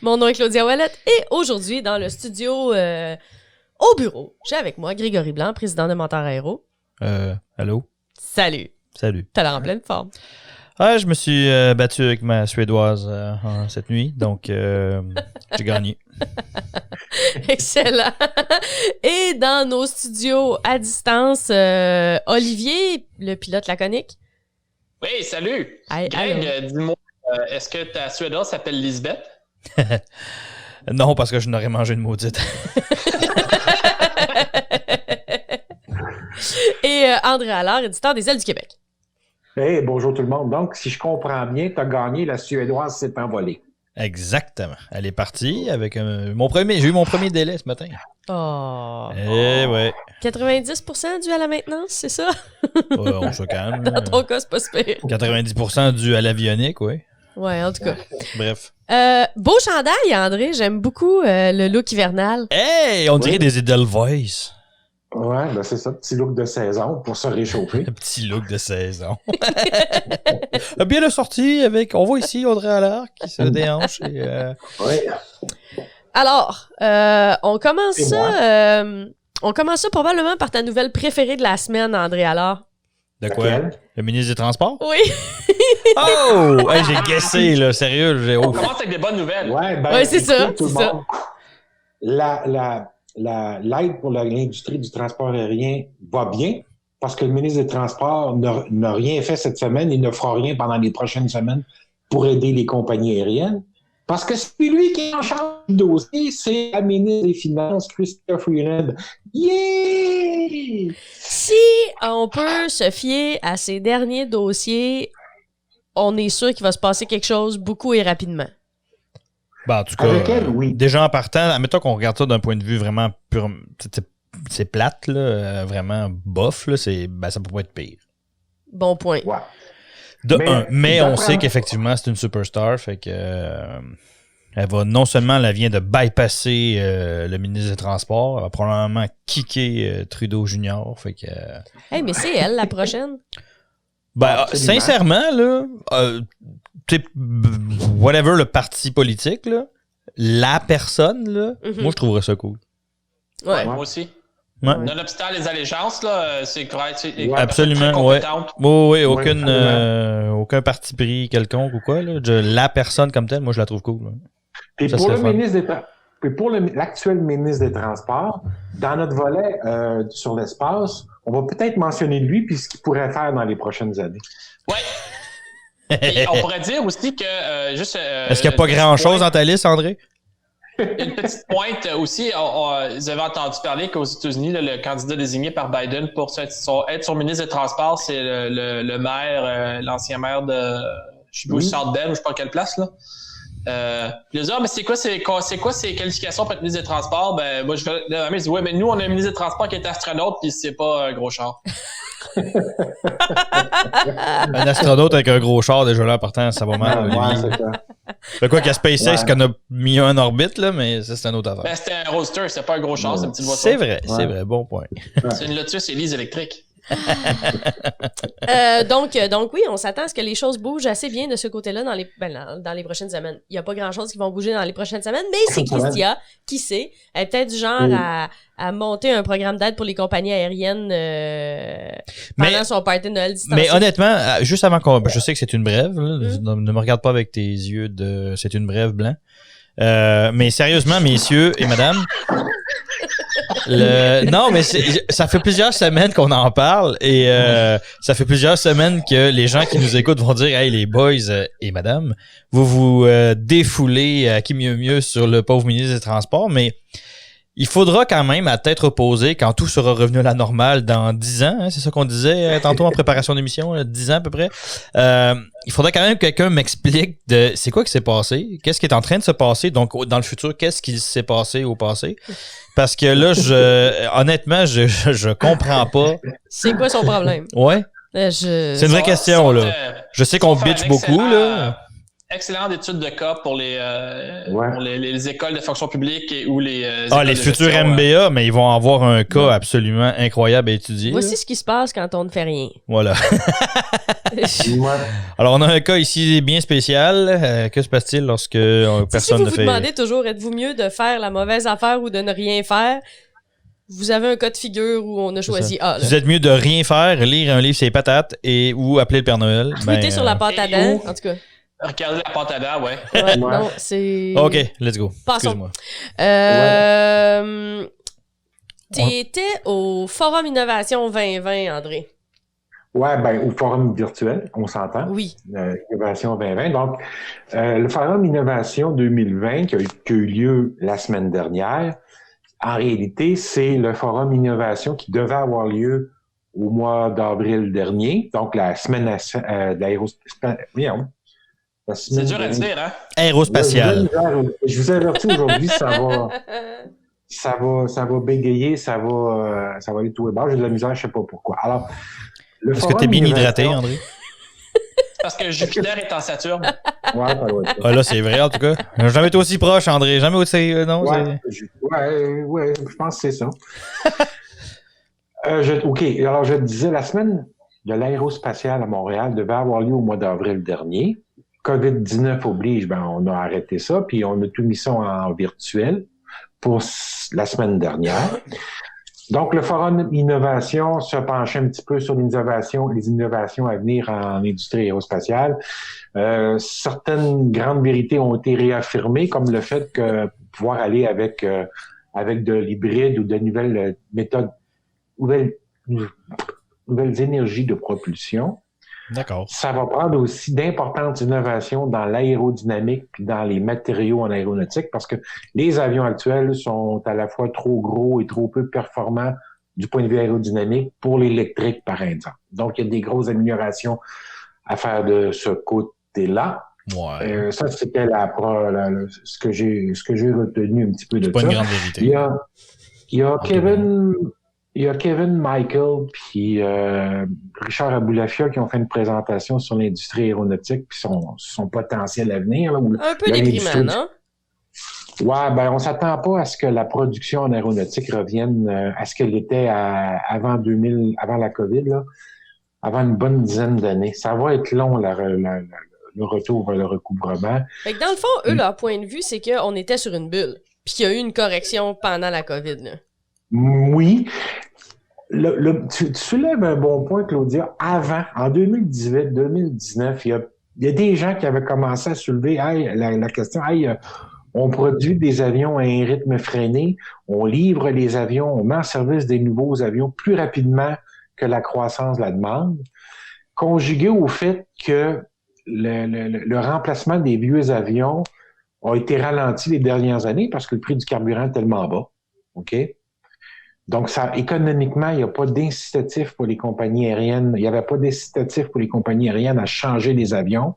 Mon nom est Claudia Ouellette et aujourd'hui, dans le studio au bureau, j'ai avec moi Grégory Blanc, président de Menteur Aéro. Allô? Salut. Salut. T'as l'air en pleine forme. Ah, je me suis battu avec ma Suédoise cette nuit, donc j'ai gagné. Excellent. Et dans nos studios à distance, Olivier, le pilote laconique. Oui, salut! Hey, Greg, dis-moi, est-ce que ta Suédoise s'appelle Lisbeth? Non, parce que je n'aurais mangé une maudite. Et André Allard, éditeur des Ailes du Québec. Hey, bonjour tout le monde. Donc, si je comprends bien, tu as gagné, la Suédoise s'est envolée. Exactement. Elle est partie avec j'ai eu mon premier délai ce matin. Oh. Eh ouais. 90% dû à la maintenance, c'est ça? Ouais, on se calme. Dans ton cas, c'est pas super. 90% dû à l'avionique, oui. Ouais, en tout cas. Bref. Beau chandail, André. J'aime beaucoup le look hivernal. Hey, on dirait des Edelweiss. Ouais, ben c'est ça, petit look de saison pour se réchauffer. Un petit look de saison. Bien le sorti avec, on voit ici Audrey Allard qui se déhanche. Et, Ouais. Alors, on commence ça probablement par ta nouvelle préférée de la semaine, André Allard. De quoi? Laquelle? Le ministre des Transports? Oui. Oh! Hey, j'ai guessé, là, sérieux. On commence avec des bonnes nouvelles. Ouais, ben, Ouais, c'est écoutez, ça, tout c'est le monde. L'aide pour l'industrie du transport aérien va bien parce que le ministre des Transports n'a rien fait cette semaine et ne fera rien pendant les prochaines semaines pour aider les compagnies aériennes. Parce que c'est lui qui est en charge du dossier, c'est la ministre des Finances, Chrystia Freeland. Yeah! Si on peut se fier à ces derniers dossiers, on est sûr qu'il va se passer quelque chose beaucoup et rapidement. Ben, en tout cas, Avec elle, oui. déjà en partant, admettons qu'on regarde ça d'un point de vue vraiment pur, c'est plate, là, vraiment bof, là, ça peut pas être pire. Bon point. Ouais. Mais on sait qu'effectivement, c'est une superstar, fait que elle va non seulement, elle vient de bypasser le ministre des Transports, elle va probablement kicker Trudeau Junior, fait que... Hey, mais c'est elle, la prochaine. Ben, sincèrement, là, whatever le parti politique, là, la personne, là, moi, je trouverais ça cool. Ouais. Moi aussi. Ouais. Nonobstant les allégeances, là, c'est correct. Absolument, ouais. Oui, aucun parti pris quelconque ou quoi. Là. La personne comme telle, moi, je la trouve cool. Puis pour l'actuel ministre des Transports, dans notre volet sur l'espace, on va peut-être mentionner lui puis ce qu'il pourrait faire dans les prochaines années. Ouais. Et on pourrait dire aussi que est-ce qu'il n'y a pas grand-chose dans ta liste, André? Une petite pointe aussi, vous avez entendu parler qu'aux États-Unis, là, le candidat désigné par Biden pour être son ministre des Transports, c'est le maire, l'ancien maire de, je sais pas, South Bend, ou je sais pas quelle place, là. Puis les mais c'est quoi ses qualifications pour être ministre des Transports? Ben, moi, je dis, ouais, mais nous, on a un ministre des Transports qui est astronaute, puis c'est pas un gros char. Un astronaute avec un gros char, déjà là, en partant, ça va mal. Ouais, c'est ça. C'est quoi qu'il y a SpaceX qu'on a mis un en orbite, là, mais ça, c'est un autre affaire. Ben, c'était un roadster, c'est pas un gros char, c'est une petite voiture. C'est vrai, bon point. C'est une Lotus Elise électrique. Donc oui, on s'attend à ce que les choses bougent assez bien de ce côté-là dans les prochaines semaines. Il n'y a pas grand-chose qui vont bouger dans les prochaines semaines, mais c'est Chrystia, qui sait, elle est peut-être du genre à monter un programme d'aide pour les compagnies aériennes pendant son party de Noël distancié. Mais honnêtement, juste avant je sais que c'est une brève, là, ne me regarde pas avec tes yeux de c'est une brève blanc. Mais sérieusement, messieurs et madame, non, mais ça fait plusieurs semaines qu'on en parle et ça fait plusieurs semaines que les gens qui nous écoutent vont dire « Hey, les boys et madame, vous défoulez à qui mieux sur le pauvre ministre des Transports, mais il faudra quand même, à tête reposée, quand tout sera revenu à la normale dans 10 ans, hein, c'est ça qu'on disait tantôt en préparation d'émission, 10 ans à peu près, il faudrait quand même que quelqu'un m'explique de c'est quoi qui s'est passé, qu'est-ce qui est en train de se passer, donc dans le futur, qu'est-ce qui s'est passé au passé. Parce que là, honnêtement, je comprends pas. C'est quoi son problème? Ouais. C'est une vraie question, là. Je sais qu'on bitch beaucoup, là. excellente étude de cas pour les écoles de fonction publique ou les les futurs MBA, mais ils vont avoir un cas absolument incroyable à étudier. Voici ce qui se passe quand on ne fait rien. Voilà. Alors, on a un cas ici bien spécial. Que se passe-t-il lorsque personne ne fait... Si vous vous demandez toujours, êtes-vous mieux de faire la mauvaise affaire ou de ne rien faire? Vous avez un cas de figure où on a choisi A. Là. Vous êtes mieux de rien faire, lire un livre sur les patates ou appeler le Père Noël. Tweeter sur la pâte à dents, en tout cas. Regarder la pâte à dents, ouais. Non, c'est... OK, let's go. Passons. Excuse-moi. T'étais au Forum Innovation 2020, André. Oui, au Forum virtuel, on s'entend. Oui. Innovation 2020. Donc, le Forum Innovation 2020 qui a eu lieu la semaine dernière, en réalité, c'est le Forum Innovation qui devait avoir lieu au mois d'avril dernier, donc la semaine de l'aérospatiale. C'est dur à dire, hein? Aérospatiale. Je vous avertis aujourd'hui, ça va bégayer, ça va aller tout et bas. J'ai de la misère, je ne sais pas pourquoi. Alors, est-ce que tu es bien hydraté, André? Parce que Jupiter est en Saturne. Ouais, ça doit être ça. Ah, là, c'est vrai, en tout cas. Jamais été aussi proche, André. Jamais aussi... non, je pense que c'est ça. OK, alors je te disais, la semaine de l'aérospatiale à Montréal devait avoir lieu au mois d'avril dernier. COVID-19 oblige, on a arrêté ça, puis on a tout mis ça en virtuel pour la semaine dernière. Donc, le Forum Innovation se penchait un petit peu sur les innovations à venir en industrie aérospatiale. Certaines grandes vérités ont été réaffirmées, comme le fait que pouvoir aller avec de l'hybride ou de nouvelles méthodes, nouvelles énergies de propulsion. D'accord. Ça va prendre aussi d'importantes innovations dans l'aérodynamique et dans les matériaux en aéronautique parce que les avions actuels sont à la fois trop gros et trop peu performants du point de vue aérodynamique pour l'électrique, par exemple. Donc, il y a des grosses améliorations à faire de ce côté-là. Ouais. Ça, c'était ce que j'ai retenu un petit peu de ça. C'est pas une grande vérité. Il y a Kevin Michael puis Richard Aboulafia qui ont fait une présentation sur l'industrie aéronautique puis son potentiel à venir. Là, un peu déprimant, non? Ouais, on s'attend pas à ce que la production en aéronautique revienne à ce qu'elle était avant la COVID, là, avant une bonne dizaine d'années. Ça va être long, le retour vers le recouvrement. Fait que dans le fond, eux, leur point de vue, c'est qu'on était sur une bulle puis qu'il y a eu une correction pendant la COVID, là. Oui. Tu soulèves un bon point, Claudia. Avant, en 2018-2019, il y a des gens qui avaient commencé à soulever la question, on produit des avions à un rythme freiné, on livre les avions, on met en service des nouveaux avions plus rapidement que la croissance de la demande, conjugué au fait que le remplacement des vieux avions a été ralenti les dernières années parce que le prix du carburant est tellement bas. OK? Donc, économiquement, il n'y a pas d'incitatif pour les compagnies aériennes. Il n'y avait pas d'incitatif pour les compagnies aériennes à changer les avions.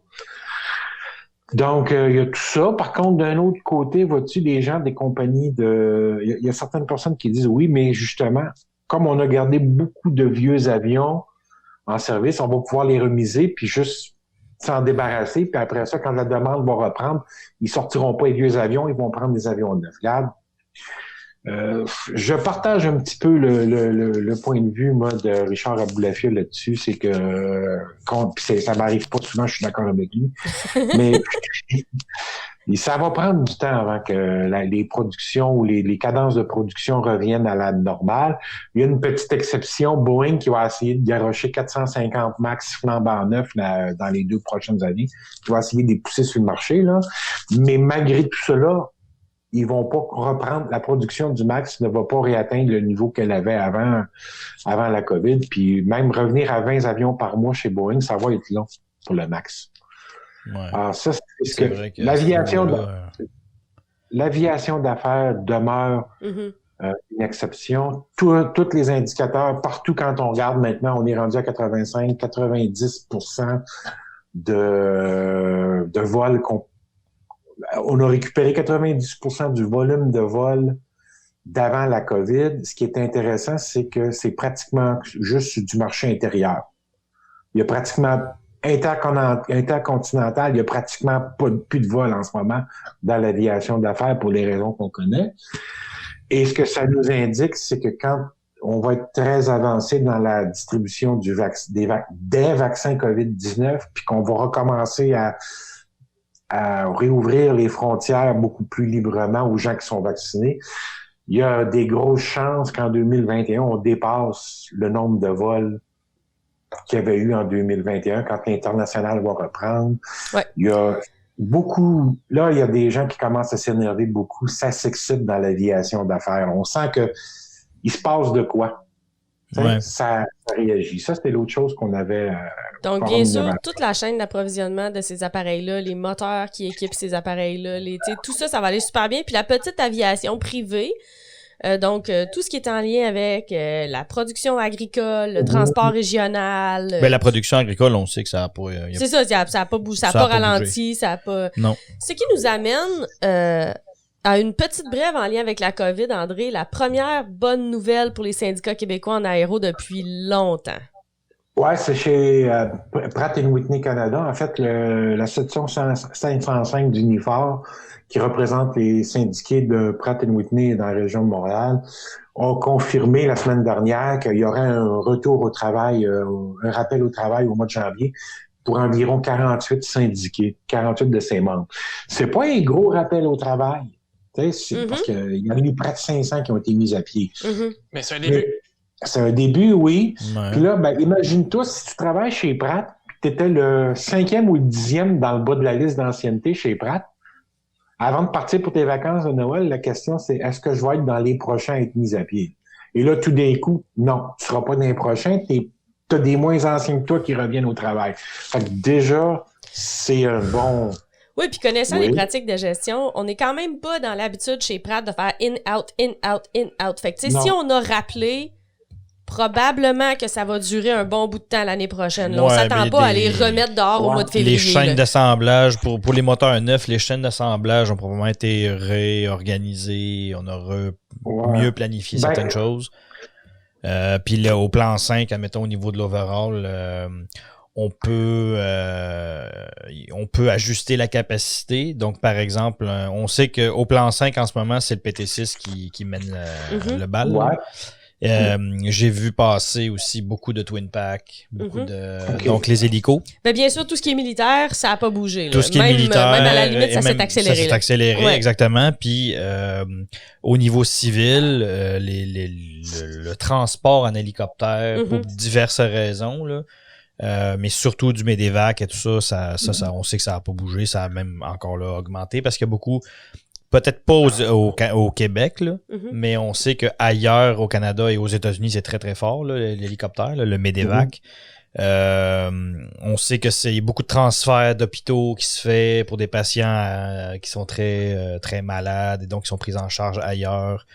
Donc, il y a tout ça. Par contre, d'un autre côté, vois-tu, des gens des compagnies il y a certaines personnes qui disent oui, mais justement, comme on a gardé beaucoup de vieux avions en service, on va pouvoir les remiser puis juste s'en débarrasser. Puis après ça, quand la demande va reprendre, ils sortiront pas les vieux avions, ils vont prendre des avions neufs. Regarde. Je partage un petit peu le point de vue, moi, de Richard Aboulafia là-dessus. C'est que, ça m'arrive pas souvent, je suis d'accord avec lui, mais ça va prendre du temps avant que les productions ou les cadences de production reviennent à la normale. Il y a une petite exception, Boeing, qui va essayer de garrocher 450 MAX flambant neuf dans les 2 prochaines années, qui va essayer de les pousser sur le marché, là. Mais malgré tout cela, ils vont pas reprendre, la production du MAX ne va pas réatteindre le niveau qu'elle avait avant la COVID. Puis même revenir à 20 avions par mois chez Boeing, ça va être long pour le MAX. Ouais. Alors ça, c'est ce que l'aviation d'affaires demeure une exception. Tous les indicateurs, partout quand on regarde maintenant, on est rendu à 85-90% de vols on a récupéré 90% du volume de vol d'avant la COVID. Ce qui est intéressant, c'est que c'est pratiquement juste du marché intérieur. Il y a pratiquement intercontinental, il n'y a pratiquement plus de vol en ce moment dans l'aviation d'affaires pour les raisons qu'on connaît. Et ce que ça nous indique, c'est que quand on va être très avancé dans la distribution des vaccins COVID-19, puis qu'on va recommencer à réouvrir les frontières beaucoup plus librement aux gens qui sont vaccinés, il y a des grosses chances qu'en 2021, on dépasse le nombre de vols qu'il y avait eu en 2021 quand l'international va reprendre. Ouais. Il y a beaucoup... Là, il y a des gens qui commencent à s'énerver beaucoup. Ça s'excite dans l'aviation d'affaires. On sent que il se passe de quoi. Ouais. Ça réagit. Ça, c'était l'autre chose qu'on avait... Donc, bien sûr, toute la chaîne d'approvisionnement de ces appareils-là, les moteurs qui équipent ces appareils-là, tout ça, ça va aller super bien. Puis la petite aviation privée, donc tout ce qui est en lien avec la production agricole, le transport régional. Ben, la production agricole, on sait que ça a pas... C'est ça, ça a pas bougé, ça a pas ralenti, ça a pas... Non. Ce qui nous amène... à une petite brève en lien avec la COVID, André, la première bonne nouvelle pour les syndicats québécois en aéro depuis longtemps. Ouais, c'est chez Pratt & Whitney Canada. En fait, la section 505 d'Unifor, qui représente les syndiqués de Pratt & Whitney dans la région de Montréal, ont confirmé la semaine dernière qu'il y aurait un retour au travail, un rappel au travail au mois de janvier pour environ 48 syndiqués, 48 de ses membres. C'est pas un gros rappel au travail. Parce qu'il y en a eu près de 500 qui ont été mis à pied. Mais c'est un début. C'est un début, oui. Ouais. Puis là, imagine-toi, si tu travailles chez Pratt, tu étais le 5e ou le 10e dans le bas de la liste d'ancienneté chez Pratt. Avant de partir pour tes vacances de Noël, la question, c'est est-ce que je vais être dans les prochains à être mis à pied? Et là, tout d'un coup, non, tu ne seras pas dans les prochains. Tu as des moins anciens que toi qui reviennent au travail. Fait que déjà, c'est un bon... Oui, puis connaissant les pratiques de gestion, on n'est quand même pas dans l'habitude chez Pratt de faire in-out, in-out, in-out. Fait que, tu sais, si on a rappelé, probablement que ça va durer un bon bout de temps l'année prochaine. Là, on s'attend pas à les remettre dehors au mois de février. Les chaînes d'assemblage, pour les moteurs neufs, les chaînes d'assemblage ont probablement été réorganisées. On a mieux planifié certaines choses. Puis là, au plan 5, admettons, au niveau de l'overall... on peut ajuster la capacité. Donc, par exemple, on sait qu'au plan 5, en ce moment, c'est le PT6 qui mène le bal. Ouais. J'ai vu passer aussi beaucoup de Twin Pack, beaucoup de... Donc, les hélicos. Ben, bien sûr, tout ce qui est militaire, ça n'a pas bougé. Là. Tout ce qui est militaire. Même à la limite, ça s'est accéléré. Ça s'est accéléré, exactement. Puis, au niveau civil, le transport en hélicoptère, pour diverses raisons, là, mais surtout du Medevac et tout ça, on sait que ça n'a pas bougé, ça a même encore là augmenté parce qu'il y a beaucoup, peut-être pas au Québec, là, mais on sait qu'ailleurs au Canada et aux États-Unis, c'est très très fort, là, l'hélicoptère, là, le Medevac. On sait que c'est beaucoup de transferts d'hôpitaux qui se fait pour des patients qui sont très très malades et donc qui sont pris en charge ailleurs,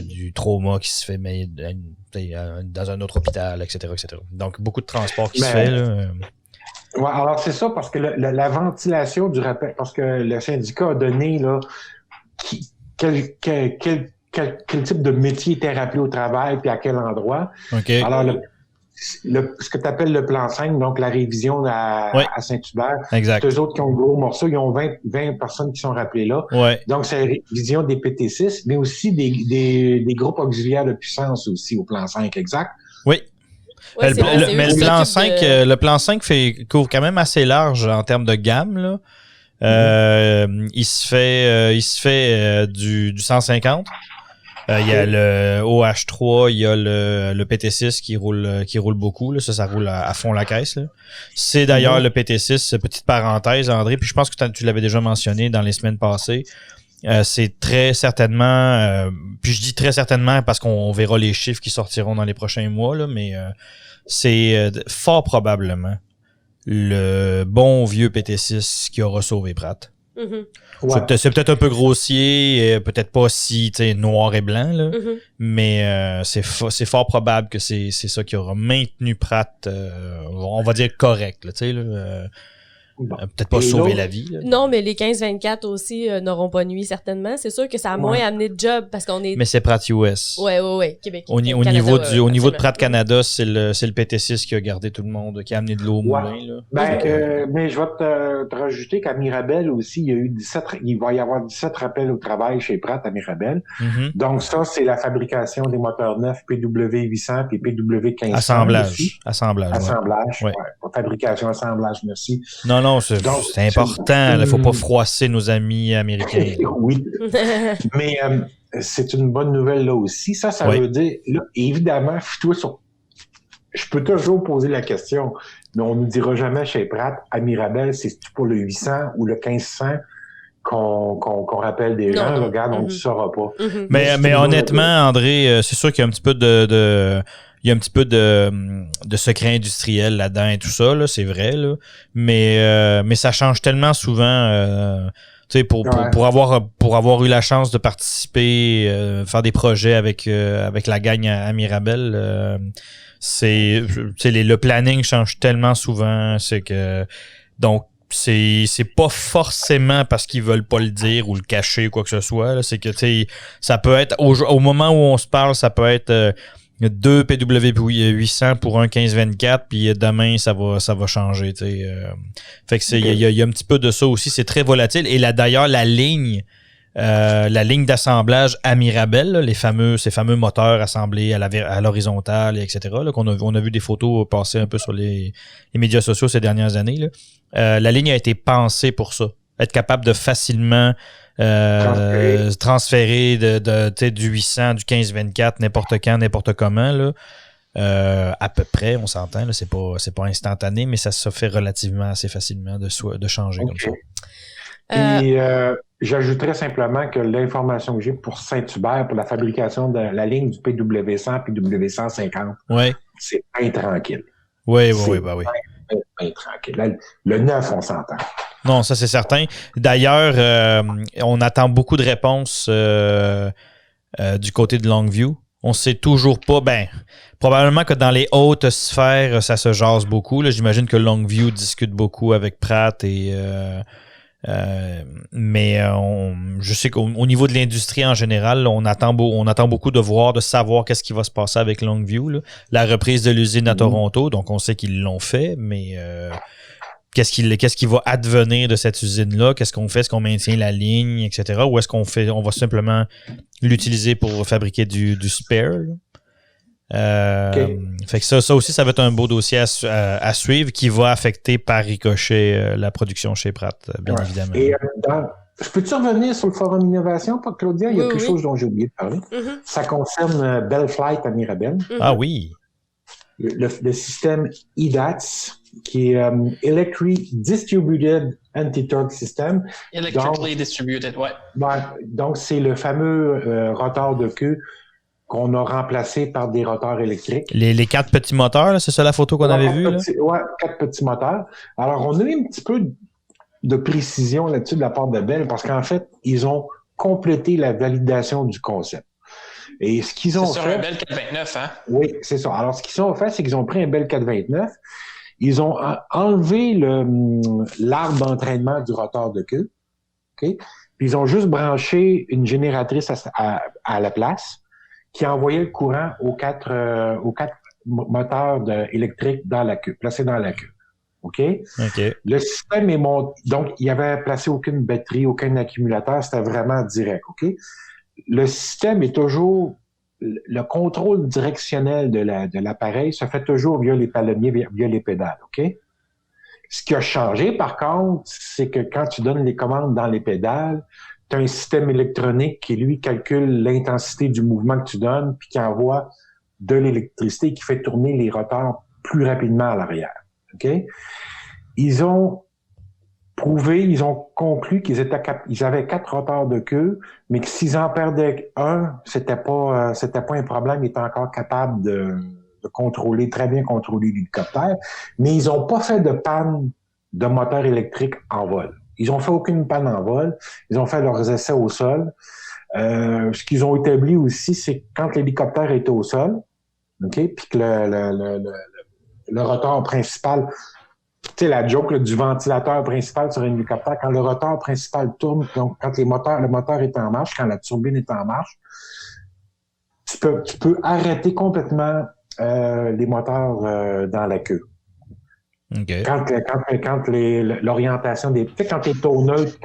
du trauma qui se fait mais dans un autre hôpital, etc., etc. Donc beaucoup de transports qui se fait là. Ouais, alors c'est ça parce que la ventilation du rappel, parce que le syndicat a donné là quel type de métier était rappelé au travail puis à quel endroit. Okay. Alors ce que tu appelles le plan 5, donc la révision à Saint-Hubert. Exact. Eux autres qui ont le gros morceau, ils ont 20 personnes qui sont rappelées là. Ouais. Donc, c'est la révision des PT6, mais aussi des groupes auxiliaires de puissance aussi au plan 5, exact? Oui. Ouais, mais le plan 5 couvre quand même assez large en termes de gamme, là. Il se fait du 150. Il y a le OH3, il y a le PT6 qui roule beaucoup, là. Ça roule à fond la caisse, là. C'est d'ailleurs le PT6, petite parenthèse, André, puis je pense que tu l'avais déjà mentionné dans les semaines passées. C'est très certainement, puis je dis très certainement parce qu'on verra les chiffres qui sortiront dans les prochains mois, là, mais c'est fort probablement le bon vieux PT6 qui aura sauvé Pratt. C'est peut-être un peu grossier, peut-être pas si noir et blanc, là, mais c'est fort probable que c'est ça qui aura maintenu Pratt, on va dire correct. Là, Bon. Peut-être pas Et sauver l'autre- la vie. Là. Non, mais les 15-24 aussi n'auront pas nuit, certainement. C'est sûr que ça a moins amené de job parce qu'on est... Mais c'est Pratt US. Ouais, Québec. Au Canada, niveau de absolument. Pratt Canada, c'est le PT6 qui a gardé tout le monde, qui a amené de l'eau au moulin. Là. Mais je vais te rajouter qu'à Mirabel aussi, il va y avoir 17 rappels au travail chez Pratt à Mirabel. Mm-hmm. Donc ça, c'est la fabrication des moteurs neufs PW800 et PW1500. Assemblage. Ouais. Fabrication, assemblage, merci. Non, c'est important. Il faut pas froisser nos amis américains. Oui. Mais c'est une bonne nouvelle là aussi. Ça veut dire, là, évidemment, toi sur. Je peux toujours poser la question, mais on ne nous dira jamais chez Pratt, à Mirabel, c'est pour le 800 ou le 1500 qu'on rappelle des gens. Non. Regarde, on ne saura pas. Mais honnêtement, André, c'est sûr qu'il y a un petit peu il y a un petit peu de secret industriel là-dedans et tout ça, là, c'est vrai, là. Mais ça change tellement souvent. Tu sais, pour avoir eu la chance de participer, faire des projets avec la gang à Mirabel, le planning change tellement souvent, c'est que donc c'est pas forcément parce qu'ils veulent pas le dire ou le cacher ou quoi que ce soit, là, c'est que tu sais, ça peut être au moment où on se parle, ça peut être 2 PW800 pour un 1524, puis demain ça va changer, tu sais. Fait que il y a un petit peu de ça aussi, c'est très volatile. Et là d'ailleurs la ligne d'assemblage à Mirabel, là, ces fameux moteurs assemblés à l'horizontale, etc. Là, on a vu des photos passer un peu sur les médias sociaux ces dernières années. Là. La ligne a été pensée pour ça, être capable de facilement transférer du 800, du 15-24, n'importe quand, n'importe comment, là. À peu près, on s'entend, là, c'est pas instantané, mais ça se fait relativement assez facilement de changer comme ça. Et j'ajouterais simplement que l'information que j'ai pour Saint-Hubert, pour la fabrication de la ligne du PW100 et PW150, c'est bien tranquille. Oui. Bien tranquille. Le 9, on s'entend. Non, ça c'est certain. D'ailleurs, on attend beaucoup de réponses du côté de Longview. On sait toujours pas. Probablement que dans les hautes sphères, ça se jase beaucoup. Là. J'imagine que Longview discute beaucoup avec Pratt mais je sais qu'au niveau de l'industrie en général, là, on attend beaucoup de savoir qu'est-ce qui va se passer avec Longview. Là. La reprise de l'usine à Toronto, donc on sait qu'ils l'ont fait, mais qu'est-ce qui va advenir de cette usine-là? Qu'est-ce qu'on fait? Est-ce qu'on maintient la ligne, etc.? Ou est-ce on va simplement l'utiliser pour fabriquer du spare? Fait que ça aussi, ça va être un beau dossier à suivre qui va affecter par ricochet la production chez Pratt, bien évidemment. Et je peux-tu revenir sur le forum innovation, Claudia? Il y a quelque chose dont j'ai oublié de parler. Ça concerne Bell Flight à Mirabel. Ah oui. Le système EDATS, qui est Electric Distributed Anti-Torque System. Electrically Distributed, ouais. Donc, c'est le fameux rotor de queue qu'on a remplacé par des rotors électriques. Les 4 petits moteurs, là, c'est ça la photo qu'on avait vue? Oui, 4 petits moteurs. Alors, on a eu un petit peu de précision là-dessus de la part de Bell parce qu'en fait, ils ont complété la validation du concept. Et ce qu'ils ont fait... C'est sur un Bell 429, hein? Oui, c'est ça. Alors, ce qu'ils ont fait, c'est qu'ils ont pris un Bell 429, ils ont enlevé l'arbre d'entraînement du rotor de queue, OK? Puis ils ont juste branché une génératrice à la place qui envoyait le courant aux quatre moteurs électriques dans la queue, placés dans la queue. OK? Le système est monté. Donc, il n'y avait placé aucune batterie, aucun accumulateur, c'était vraiment direct. OK? Le système est toujours. Le contrôle directionnel de l'appareil se fait toujours via les palonniers, via les pédales. OK? Ce qui a changé, par contre, c'est que quand tu donnes les commandes dans les pédales, tu as un système électronique qui, lui, calcule l'intensité du mouvement que tu donnes puis qui envoie de l'électricité qui fait tourner les rotors plus rapidement à l'arrière. OK? Ils ont conclu qu'ils avaient 4 rotors de queue, mais que s'ils en perdaient un, c'était pas un problème, ils étaient encore capables de très bien contrôler l'hélicoptère, mais ils n'ont pas fait de panne de moteur électrique en vol. Ils n'ont fait aucune panne en vol. Ils ont fait leurs essais au sol. Ce qu'ils ont établi aussi, c'est que quand l'hélicoptère était au sol, OK, puis que le rotor principal tu sais, la joke là, du ventilateur principal sur un hélicoptère, quand le rotor principal tourne, donc quand le moteur est en marche, quand la turbine est en marche, tu peux arrêter complètement les moteurs dans la queue. Okay. Quand l'orientation des... Tu sais, quand t'es taux neutre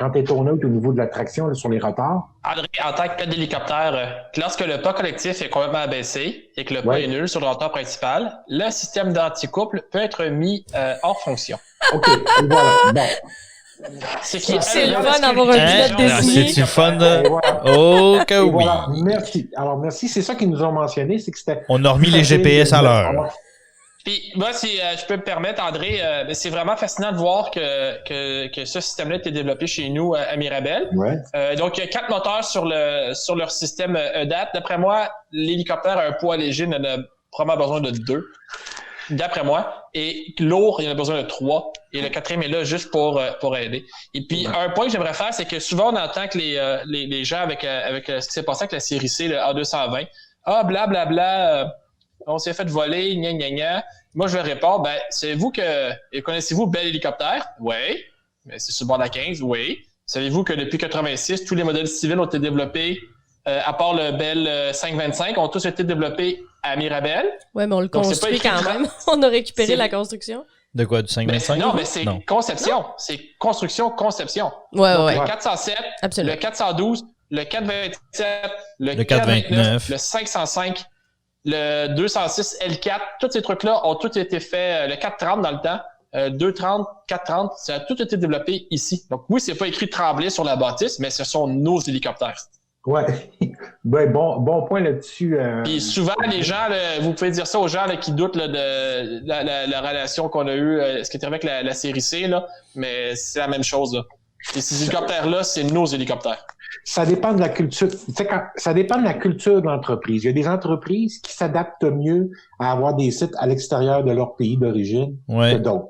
au niveau de la traction là, sur les rotors. André, en tant que pilote d'hélicoptère, lorsque le pas collectif est complètement abaissé et que le pas est nul sur le rotor principal, le système d'anticouple peut être mis hors fonction. OK, voilà. Bon. C'est le fun d'avoir un pilote désigné. C'est le fun de... Oh, que oui. Voilà. Merci. Alors, merci. C'est ça qu'ils nous ont mentionné, c'est que c'était... On a remis les GPS à l'heure. Puis moi, si je peux me permettre, André, c'est vraiment fascinant de voir que ce système-là a été développé chez nous à Mirabel. Ouais. Donc, il y a 4 moteurs sur leur système EDAP. D'après moi, l'hélicoptère a un poids léger, il en a probablement besoin de 2. D'après moi. Et lourd, il en a besoin de 3. Et le 4e est là juste pour aider. Et puis, un point que j'aimerais faire, c'est que souvent, on entend que les gens avec ce qui s'est passé avec la série C, le A220, blablabla, on s'est fait voler, gna gna gna. Moi, je vais répondre, savez-vous connaissez-vous Bell Hélicoptère? Oui. Mais c'est sur bord de la 15? Oui. Savez-vous que depuis 86, tous les modèles civils ont été développés, à part le Bell 525, ont tous été développés à Mirabel? Oui, mais on le construit quand même. On a récupéré la construction. De quoi, du 525? Non, mais c'est conception. C'est construction-conception. Ouais. Le 407, absolument. Le 412, le 427, le 429, le 505, le 206 L4, tous ces trucs-là ont tous été faits, le 430 dans le temps, 230, 430, ça a tout été développé ici. Donc oui, c'est pas écrit Tremblay sur la bâtisse, mais ce sont nos hélicoptères. Ouais. Bon point là-dessus. Puis souvent, les gens, vous pouvez dire ça aux gens qui doutent de la relation qu'on a eue, ce qui était avec la série C, là, mais c'est la même chose. Là. Et ces hélicoptères-là, c'est nos hélicoptères. Ça dépend de la culture. Ça dépend de la culture de l'entreprise. Il y a des entreprises qui s'adaptent mieux à avoir des sites à l'extérieur de leur pays d'origine que d'autres.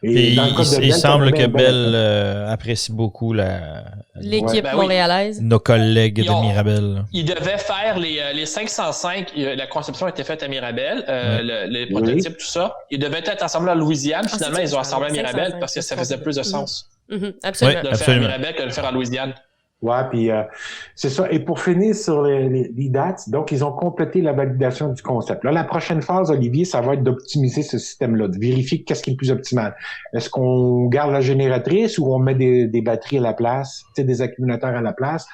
Et il semble que Bell apprécie beaucoup l'équipe montréalaise. Nos collègues de Mirabel. Ils devaient faire les 505, la conception a été faite à Mirabel, les prototypes, tout ça. Ils devaient être assemblés à Louisiane. Finalement, ils ont assemblé à Mirabel parce que ça faisait plus de sens. Absolument. De le faire à Mirabel que de le faire à Louisiane. Ouais, puis c'est ça. Et pour finir sur les dates, donc ils ont complété la validation du concept. Là, la prochaine phase, Olivier, ça va être d'optimiser ce système-là, de vérifier qu'est-ce qui est le plus optimal. Est-ce qu'on garde la génératrice ou on met des batteries à la place, des accumulateurs à la place?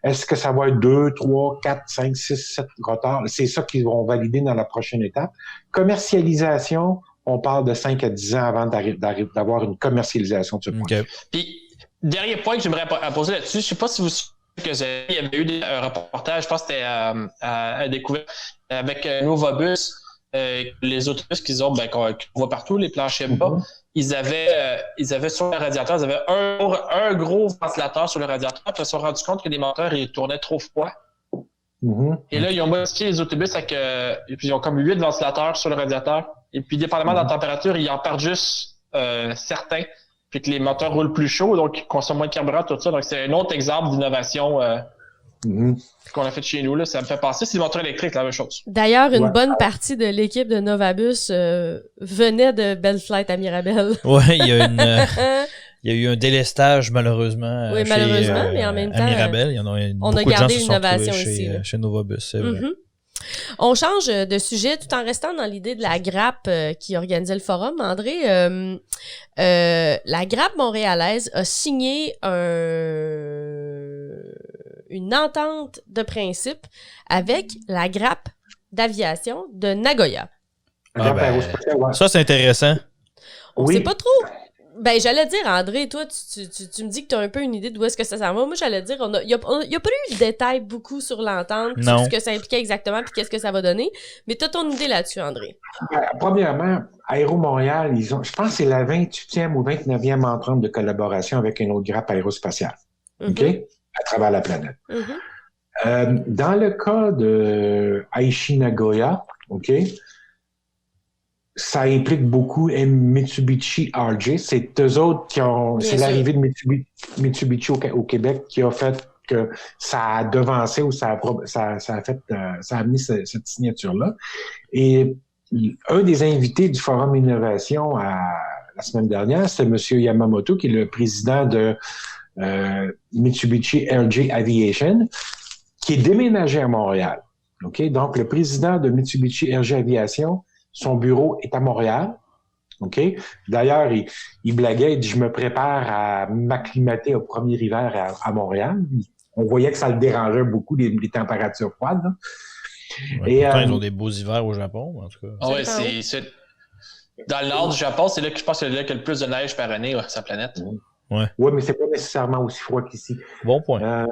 Est-ce que ça va être 2, 3, 4, 5, 6, 7 rotors? C'est ça qu'ils vont valider dans la prochaine étape. Commercialisation, on parle de 5 à 10 ans avant d'avoir une commercialisation de ce point. Puis, dernier point que j'aimerais poser là-dessus, je sais pas si vous savez que il y avait eu un reportage, je pense que c'était à Découverte, avec Novabus, les autobus qu'ils ont, qu'on voit partout, les planchers bas, ils avaient sur le radiateur, ils avaient un gros ventilateur sur le radiateur, puis ils se sont rendus compte que les moteurs, ils tournaient trop froid. Et là, ils ont modifié les autobus avec, et puis ils ont comme 8 ventilateurs sur le radiateur, et puis dépendamment de la température, ils en perdent juste certains. Puis que les moteurs roulent plus chaud, donc ils consomment moins de carburant, tout ça. Donc, c'est un autre exemple d'innovation qu'on a fait chez nous. Là. Ça me fait penser, c'est le moteur électrique, la même chose. D'ailleurs, une bonne partie de l'équipe de Novabus venait de Bell Flight à Mirabel. Oui, il y a eu un délestage, malheureusement. Oui, malheureusement, mais en même temps, à Mirabel, on a gardé l'innovation ici. Chez Novabus, c'est vrai. On change de sujet tout en restant dans l'idée de la grappe qui organisait le forum. André, la grappe montréalaise a signé une entente de principe avec la grappe d'aviation de Nagoya. Ça, c'est intéressant. On sait pas trop. Ben, j'allais dire, André, toi, tu me dis que tu as un peu une idée d'où est-ce que ça s'en va. Moi, j'allais dire, il y a pas eu de détails beaucoup sur l'entente, sur ce que ça impliquait exactement, puis qu'est-ce que ça va donner. Mais tu as ton idée là-dessus, André. Premièrement, Aéro Montréal, je pense que c'est la 28e ou 29e entente de collaboration avec une autre grappe aérospatiale. OK? À travers la planète. Dans le cas de Aichi Nagoya, OK? Ça implique beaucoup Mitsubishi RJ. C'est eux autres qui ont... C'est l'arrivée de Mitsubishi au Québec qui a fait que ça a devancé ou ça a amené cette signature-là. Et un des invités du Forum Innovation la semaine dernière, c'est M. Yamamoto, qui est le président de Mitsubishi RJ Aviation, qui est déménagé à Montréal. OK? Donc, le président de Mitsubishi RJ Aviation, son bureau est à Montréal. OK? D'ailleurs, il blaguait, il dit, je me prépare à m'acclimater au premier hiver à Montréal. On voyait que ça le dérangeait beaucoup, les températures froides. Là. Ouais, et, pourtant, ils ont des beaux hivers au Japon, en tout cas. Ah ouais, c'est... Dans le nord du Japon, c'est là que je pense que c'est là qu'il y a le plus de neige par année, sa planète. Ouais. Oui, mais c'est pas nécessairement aussi froid qu'ici. Bon point.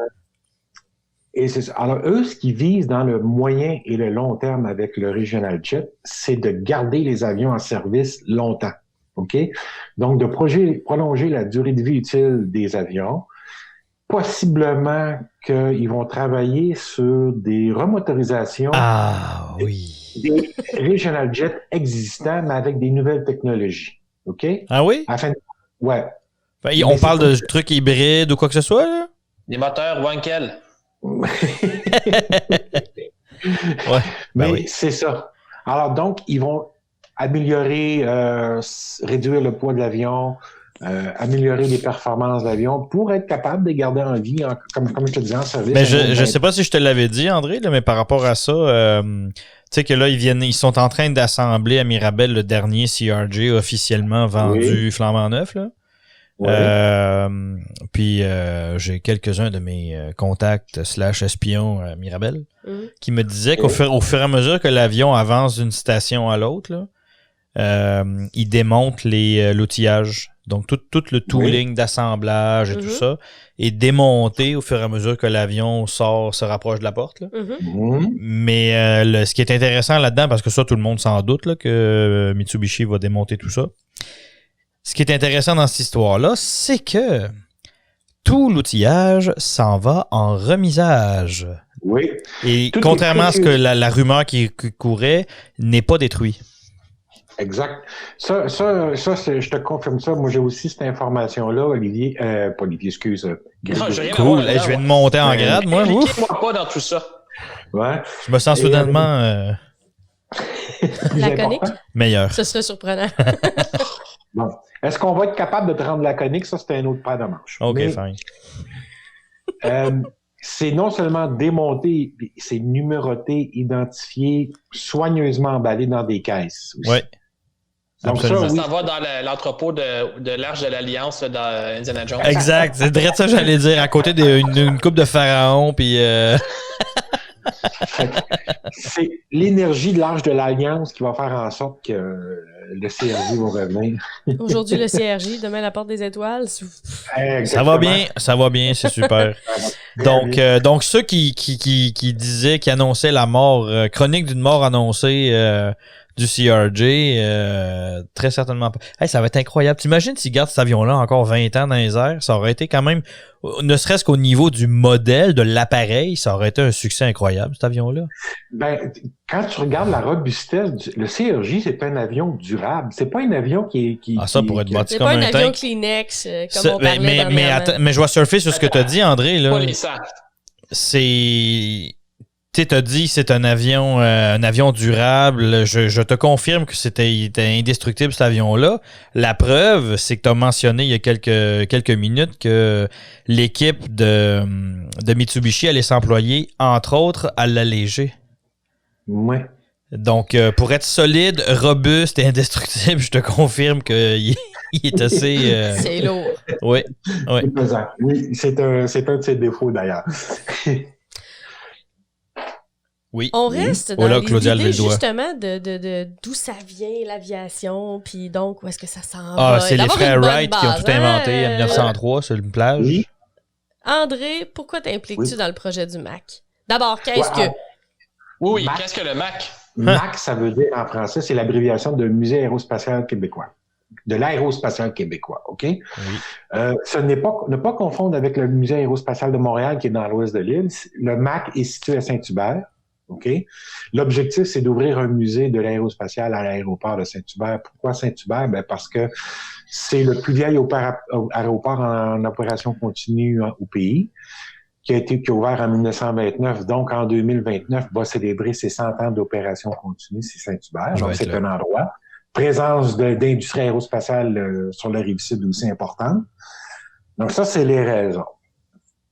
Et c'est ça. Alors, eux, ce qu'ils visent dans le moyen et le long terme avec le Regional Jet, c'est de garder les avions en service longtemps. OK? Donc, de prolonger la durée de vie utile des avions. Possiblement qu'ils vont travailler sur des remotorisations des Regional Jets existants, mais avec des nouvelles technologies. OK? Ah oui? Ouais. On parle de trucs hybrides ou quoi que ce soit, là? Des moteurs Wankel. Ouais, ben mais c'est ça. Alors, donc, ils vont améliorer, réduire le poids de l'avion, améliorer les performances de l'avion pour être capable de garder en vie, comme je te disais, en service. Mais je sais pas si je te l'avais dit, André, là, mais par rapport à ça, tu sais que là, ils sont en train d'assembler à Mirabel le dernier CRJ officiellement vendu flambant neuf, là. Puis j'ai quelques-uns de mes contacts / espions à Mirabel qui me disaient qu'au fur et à mesure que l'avion avance d'une station à l'autre, il démonte l'outillage. Donc tout le tooling d'assemblage et tout ça est démonté au fur et à mesure que l'avion se rapproche de la porte. Là. Mais ce qui est intéressant là-dedans, parce que ça tout le monde s'en doute là, que Mitsubishi va démonter tout ça. Ce qui est intéressant dans cette histoire-là, c'est que tout l'outillage s'en va en remisage. Oui. Et contrairement à ce que la rumeur qui courait, n'est pas détruit. Exact. Ça, je te confirme ça. Moi, j'ai aussi cette information-là, Olivier. Pas Olivier, excuse. Cool. Je viens de monter en grade, moi. Impliquez-moi pas dans tout ça. Ouais. Je me sens soudainement... laconique? Meilleur. Ce serait surprenant. Bon. Est-ce qu'on va être capable de te rendre laconique? Ça, c'est un autre paire de manches. OK, fine. C'est non seulement démonté, c'est numéroté, identifié, soigneusement emballé dans des caisses aussi. Oui. Donc ça va dans l'entrepôt de l'Arche de l'Alliance dans Indiana Jones. Exact. C'est direct ça que j'allais dire. À côté d'une coupe de pharaon, puis... C'est l'énergie de l'Arche de l'Alliance qui va faire en sorte que le CRJ va revenir. Aujourd'hui, le CRJ, demain, la Porte des Étoiles. Ça va bien, c'est super. Donc ceux qui disaient, qui annonçaient la mort, chronique d'une mort annoncée du CRJ, très certainement pas. Hey, ça va être incroyable. T'imagines s'ils gardent cet avion-là encore 20 ans dans les airs? Ça aurait été quand même, ne serait-ce qu'au niveau du modèle, de l'appareil, ça aurait été un succès incroyable, cet avion-là. Ben, quand tu regardes la robustesse, le CRJ, c'est un avion durable. C'est pas un avion qui ça pourrait être bâti comme un tank. C'est pas un avion Kleenex, comme on parlait mais je vais surfer sur ce que tu as dit, André. Là. C'est... Tu t'as dit c'est un avion durable. Je te confirme que il était indestructible cet avion-là. La preuve, c'est que tu as mentionné il y a quelques minutes que l'équipe de Mitsubishi allait s'employer, entre autres, à l'alléger. Oui. Donc, pour être solide, robuste et indestructible, je te confirme qu'il est assez... C'est lourd. Oui. C'est pesant. Oui, c'est un de ses défauts, d'ailleurs. Oui. On reste dans les idées justement de d'où ça vient l'aviation, puis donc où est-ce que ça s'en va. C'est les frères Wright qui ont tout inventé en 1903 sur une plage. Oui. André, pourquoi t'impliques-tu dans le projet du MAC? D'abord, qu'est-ce que... Oui, qu'est-ce que le MAC? MAC, ça veut dire en français, c'est l'abréviation de Musée aérospatial québécois. De l'aérospatial québécois, OK? Oui. Ce n'est pas, ne pas confondre avec le Musée aérospatial de Montréal qui est dans l'ouest de l'île. Le MAC est situé à Saint-Hubert. OK? L'objectif, c'est d'ouvrir un musée de l'aérospatial à l'aéroport de Saint-Hubert. Pourquoi Saint-Hubert? Ben parce que c'est le plus vieil aéroport en opération continue au pays, qui a ouvert en 1929. Donc, en 2029, va célébrer ses 100 ans d'opération continue, c'est Saint-Hubert. Donc, c'est un endroit présence d'industrie aérospatiale sur la Rive-Sud aussi importante. Donc ça, c'est les raisons.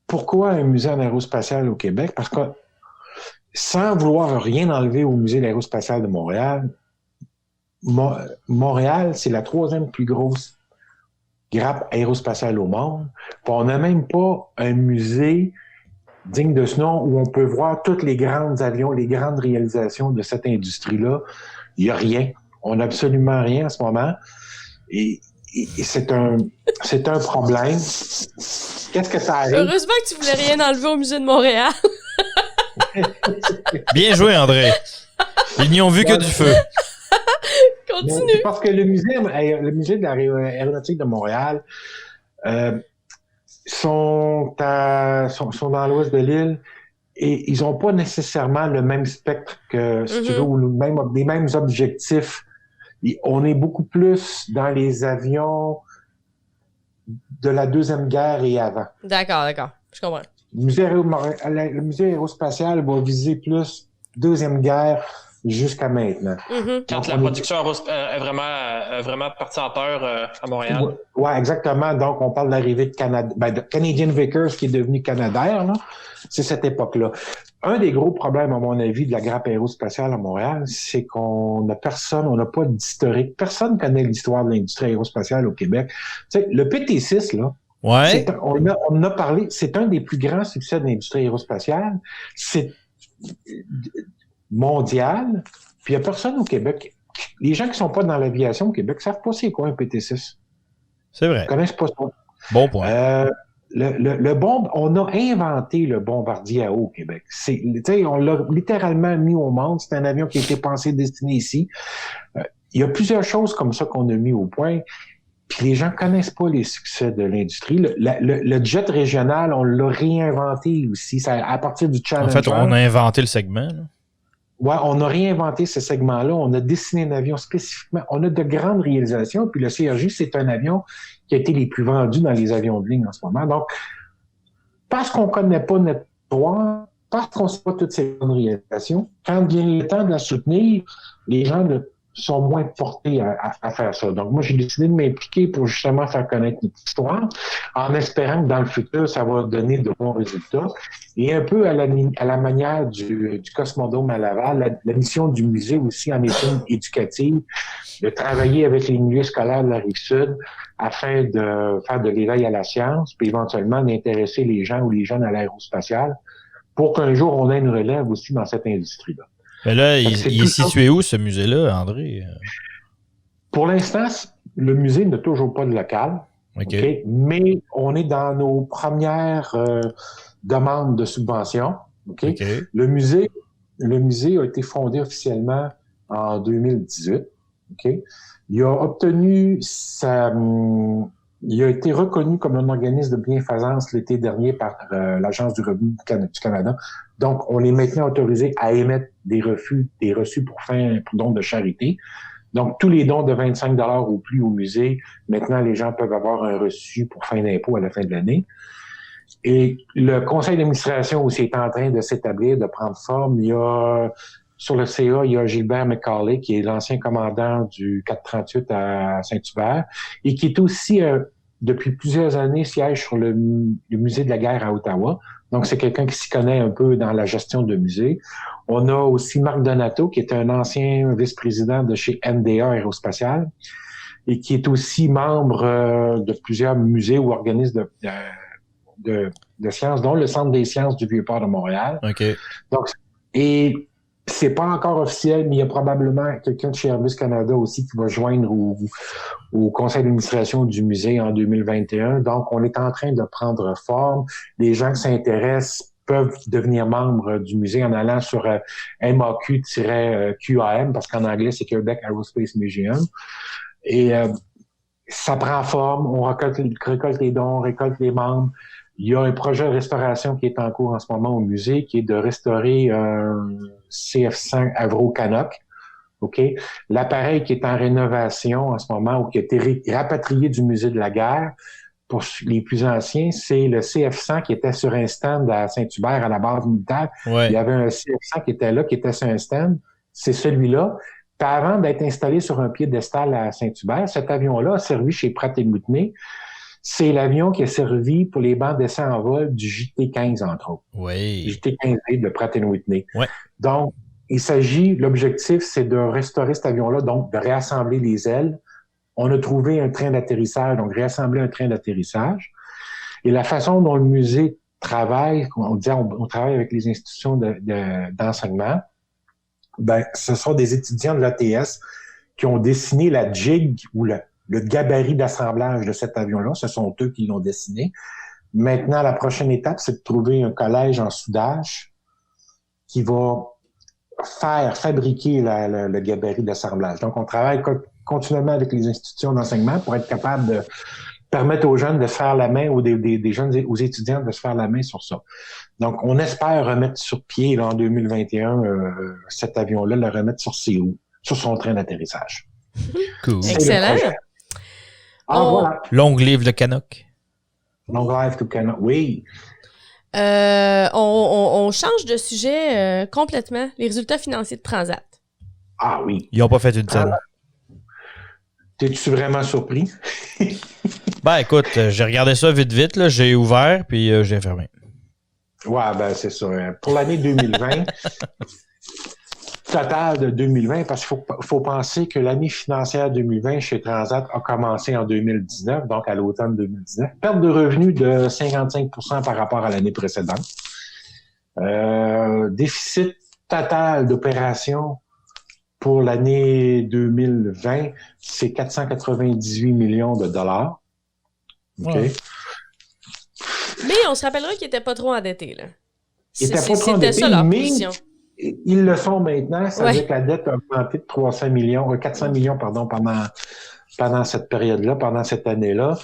Pourquoi un musée en aérospatial au Québec? Parce que sans vouloir rien enlever au musée de l'aérospatial de Montréal, Montréal, c'est la 3e plus grosse grappe aérospatiale au monde. Puis on n'a même pas un musée digne de ce nom où on peut voir tous les grands avions, les grandes réalisations de cette industrie-là. Il n'y a rien. On n'a absolument rien en ce moment. Et c'est un problème. Qu'est-ce que ça arrive? Heureusement que tu voulais rien enlever au musée de Montréal. Bien joué, André. Ils n'y ont vu que du feu. Continue. Parce que le musée de l'aéronautique de Montréal sont dans l'ouest de l'île et ils n'ont pas nécessairement le même spectre que, si tu veux, ou les mêmes objectifs. On est beaucoup plus dans les avions de la Deuxième Guerre et avant. D'accord. Je comprends. Le musée aérospatial va viser plus Deuxième Guerre jusqu'à maintenant. Quand la production est vraiment partie en peur à Montréal. Ouais, exactement. Donc, on parle de l'arrivée de Canadian Vickers qui est devenu Canadair, là. C'est cette époque-là. Un des gros problèmes, à mon avis, de la grappe aérospatiale à Montréal, c'est on n'a pas d'historique. Personne connaît l'histoire de l'industrie aérospatiale au Québec. Tu sais, le PT6, là, ouais. on en a parlé, c'est un des plus grands succès de l'industrie aérospatiale. C'est mondial. Puis il n'y a personne au Québec. Les gens qui sont pas dans l'aviation au Québec savent pas c'est quoi un PT6. C'est vrai. Ils connaissent pas ça. Bon point. On a inventé le bombardier à eau au Québec. On l'a littéralement mis au monde. C'est un avion qui a été pensé, destiné ici. Il y a plusieurs choses comme ça qu'on a mis au point. Puis les gens connaissent pas les succès de l'industrie. Le jet régional, on l'a réinventé aussi. À partir du Challenger. En fait, on a inventé le segment. Là. Ouais, on a réinventé ce segment-là. On a dessiné un avion spécifiquement. On a de grandes réalisations. Puis le CRJ, c'est un avion qui a été les plus vendus dans les avions de ligne en ce moment. Donc, parce qu'on connaît pas notre histoire, parce qu'on sait pas toutes ces grandes réalisations, quand vient le temps de la soutenir, les gens sont moins portés à faire ça. Donc, moi, j'ai décidé de m'impliquer pour justement faire connaître notre histoire, en espérant que dans le futur, ça va donner de bons résultats. Et un peu à la manière du Cosmodrome à Laval, la mission du musée aussi en études éducatives, de travailler avec les milieux scolaires de la Rive-Sud afin de faire de l'éveil à la science, puis éventuellement d'intéresser les gens ou les jeunes à l'aérospatiale pour qu'un jour on ait une relève aussi dans cette industrie-là. Mais là, il est situé où, ce musée-là, André? Pour l'instant, le musée n'a toujours pas de local. Okay. Mais on est dans nos premières demandes de subvention. Okay? Le musée a été fondé officiellement en 2018. Okay? Il a été reconnu comme un organisme de bienfaisance l'été dernier par l'Agence du revenu du Canada. Donc, on est maintenant autorisé à émettre des reçus pour dons de charité. Donc, tous les dons de 25 $ ou plus au musée, maintenant, les gens peuvent avoir un reçu pour fin d'impôt à la fin de l'année. Et le conseil d'administration aussi est en train de s'établir, de prendre forme. Sur le CA, il y a Gilbert McCauley, qui est l'ancien commandant du 438 à Saint-Hubert et qui est aussi, depuis plusieurs années, siège sur le musée de la guerre à Ottawa. Donc, c'est quelqu'un qui s'y connaît un peu dans la gestion de musée. On a aussi Marc Donato, qui est un ancien vice-président de chez MDA Aérospatial et qui est aussi membre de plusieurs musées ou organismes de sciences, dont le Centre des sciences du Vieux-Port de Montréal. Okay. Donc, et c'est pas encore officiel, mais il y a probablement quelqu'un de chez Airbus Canada aussi qui va joindre au conseil d'administration du musée en 2021. Donc, on est en train de prendre forme. Les gens qui s'intéressent peuvent devenir membres du musée en allant sur MAQ-QAM, parce qu'en anglais, c'est Quebec Aerospace Museum. Et ça prend forme. On récolte les dons, on récolte les membres. Il y a un projet de restauration qui est en cours en ce moment au musée, qui est de restaurer un CF-100 Avro Canuck. Okay? L'appareil qui est en rénovation en ce moment ou qui a été rapatrié du musée de la guerre, pour les plus anciens, c'est le CF-100 qui était sur un stand à Saint-Hubert, à la base militaire. Ouais. Il y avait un CF-100 qui était là, qui était sur un stand. C'est celui-là. Puis avant d'être installé sur un piédestal à Saint-Hubert, cet avion-là a servi chez Pratt & Whitney. C'est l'avion qui a servi pour les bancs d'essai en vol du JT-15, entre autres. Oui. JT-15 de Pratt & Whitney. Ouais. Donc, l'objectif, c'est de restaurer cet avion-là, donc de réassembler les ailes. On a trouvé un train d'atterrissage, donc réassembler un train d'atterrissage. Et la façon dont le musée travaille, on travaille avec les institutions d'enseignement, ben, ce sont des étudiants de l'ATS qui ont dessiné la jig ou le gabarit d'assemblage de cet avion-là. Ce sont eux qui l'ont dessiné. Maintenant, la prochaine étape, c'est de trouver un collège en soudage qui va fabriquer le gabarit d'assemblage. Donc, on travaille continuellement avec les institutions d'enseignement pour être capable de permettre aux jeunes de se faire la main ou des jeunes aux étudiants de se faire la main sur ça. Donc, on espère remettre sur pied là, en 2021 cet avion-là, le remettre sur son train d'atterrissage. Cool. Excellent. Voilà. Long live le Canuck. Long live to Canuck, oui. On change de sujet complètement. Les résultats financiers de Transat. Ah oui. Ils n'ont pas fait une scène. T'es-tu vraiment surpris? Ben écoute, j'ai regardé ça vite, là, j'ai ouvert, puis j'ai fermé. Ouais, ben c'est ça. Pour l'année 2020, total de 2020, parce qu'il faut penser que l'année financière 2020 chez Transat a commencé en 2019, donc à l'automne 2019. Perte de revenus de 55% par rapport à l'année précédente. Déficit total d'opération pour l'année 2020, c'est 498 millions de dollars. OK? Ouais. Mais on se rappellera qu'ils n'étaient pas trop endettés, là. Ils étaient pas trop C'était endettés, ça leur mais position. ils le sont maintenant. Ça veut Ouais. dire que la dette a augmenté de 400 millions, pendant cette période-là, pendant cette année-là.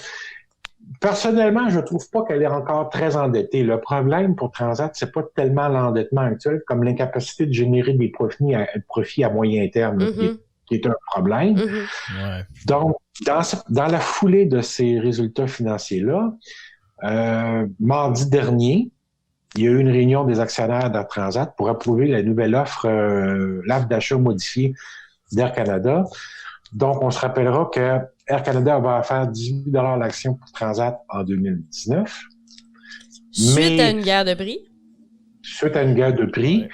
Personnellement, je trouve pas qu'elle est encore très endettée. Le problème pour Transat, c'est pas tellement l'endettement actuel comme l'incapacité de générer des profits à moyen terme, qui est un problème. Ouais. Donc, dans la foulée de ces résultats financiers-là, mardi dernier, il y a eu une réunion des actionnaires d'Air Transat pour approuver la nouvelle offre d'achat modifiée d'Air Canada. Donc, on se rappellera que Air Canada va faire 18 $ l'action pour Transat en 2019. Suite à une guerre de prix. Suite à une guerre de prix.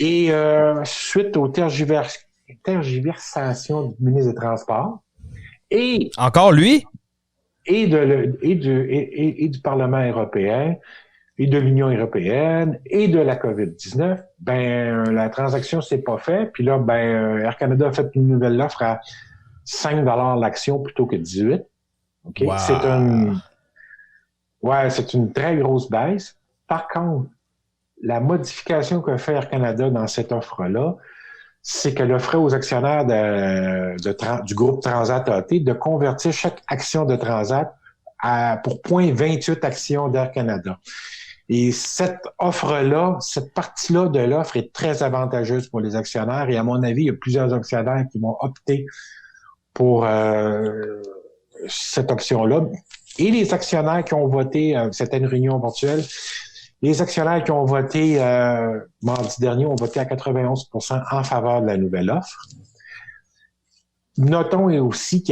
Ouais. Et suite aux tergiversations du ministre des Transports. Et Encore lui? et du Parlement européen, et de l'Union européenne, et de la COVID-19, ben la transaction s'est pas faite. Puis là, Air Canada a fait une nouvelle offre à 5 $ l'action plutôt que 18. OK? Wow. C'est une très grosse baisse. Par contre, la modification qu'a fait Air Canada dans cette offre-là, c'est qu'elle offrait aux actionnaires du groupe Transat AT de convertir chaque action de Transat pour 0,28 actions d'Air Canada. Et cette offre-là, cette partie-là de l'offre est très avantageuse pour les actionnaires. Et à mon avis, il y a plusieurs actionnaires qui vont opter pour cette option-là. Et les actionnaires qui ont voté, c'était une réunion virtuelle, les actionnaires qui ont voté mardi dernier ont voté à 91% en faveur de la nouvelle offre. Notons aussi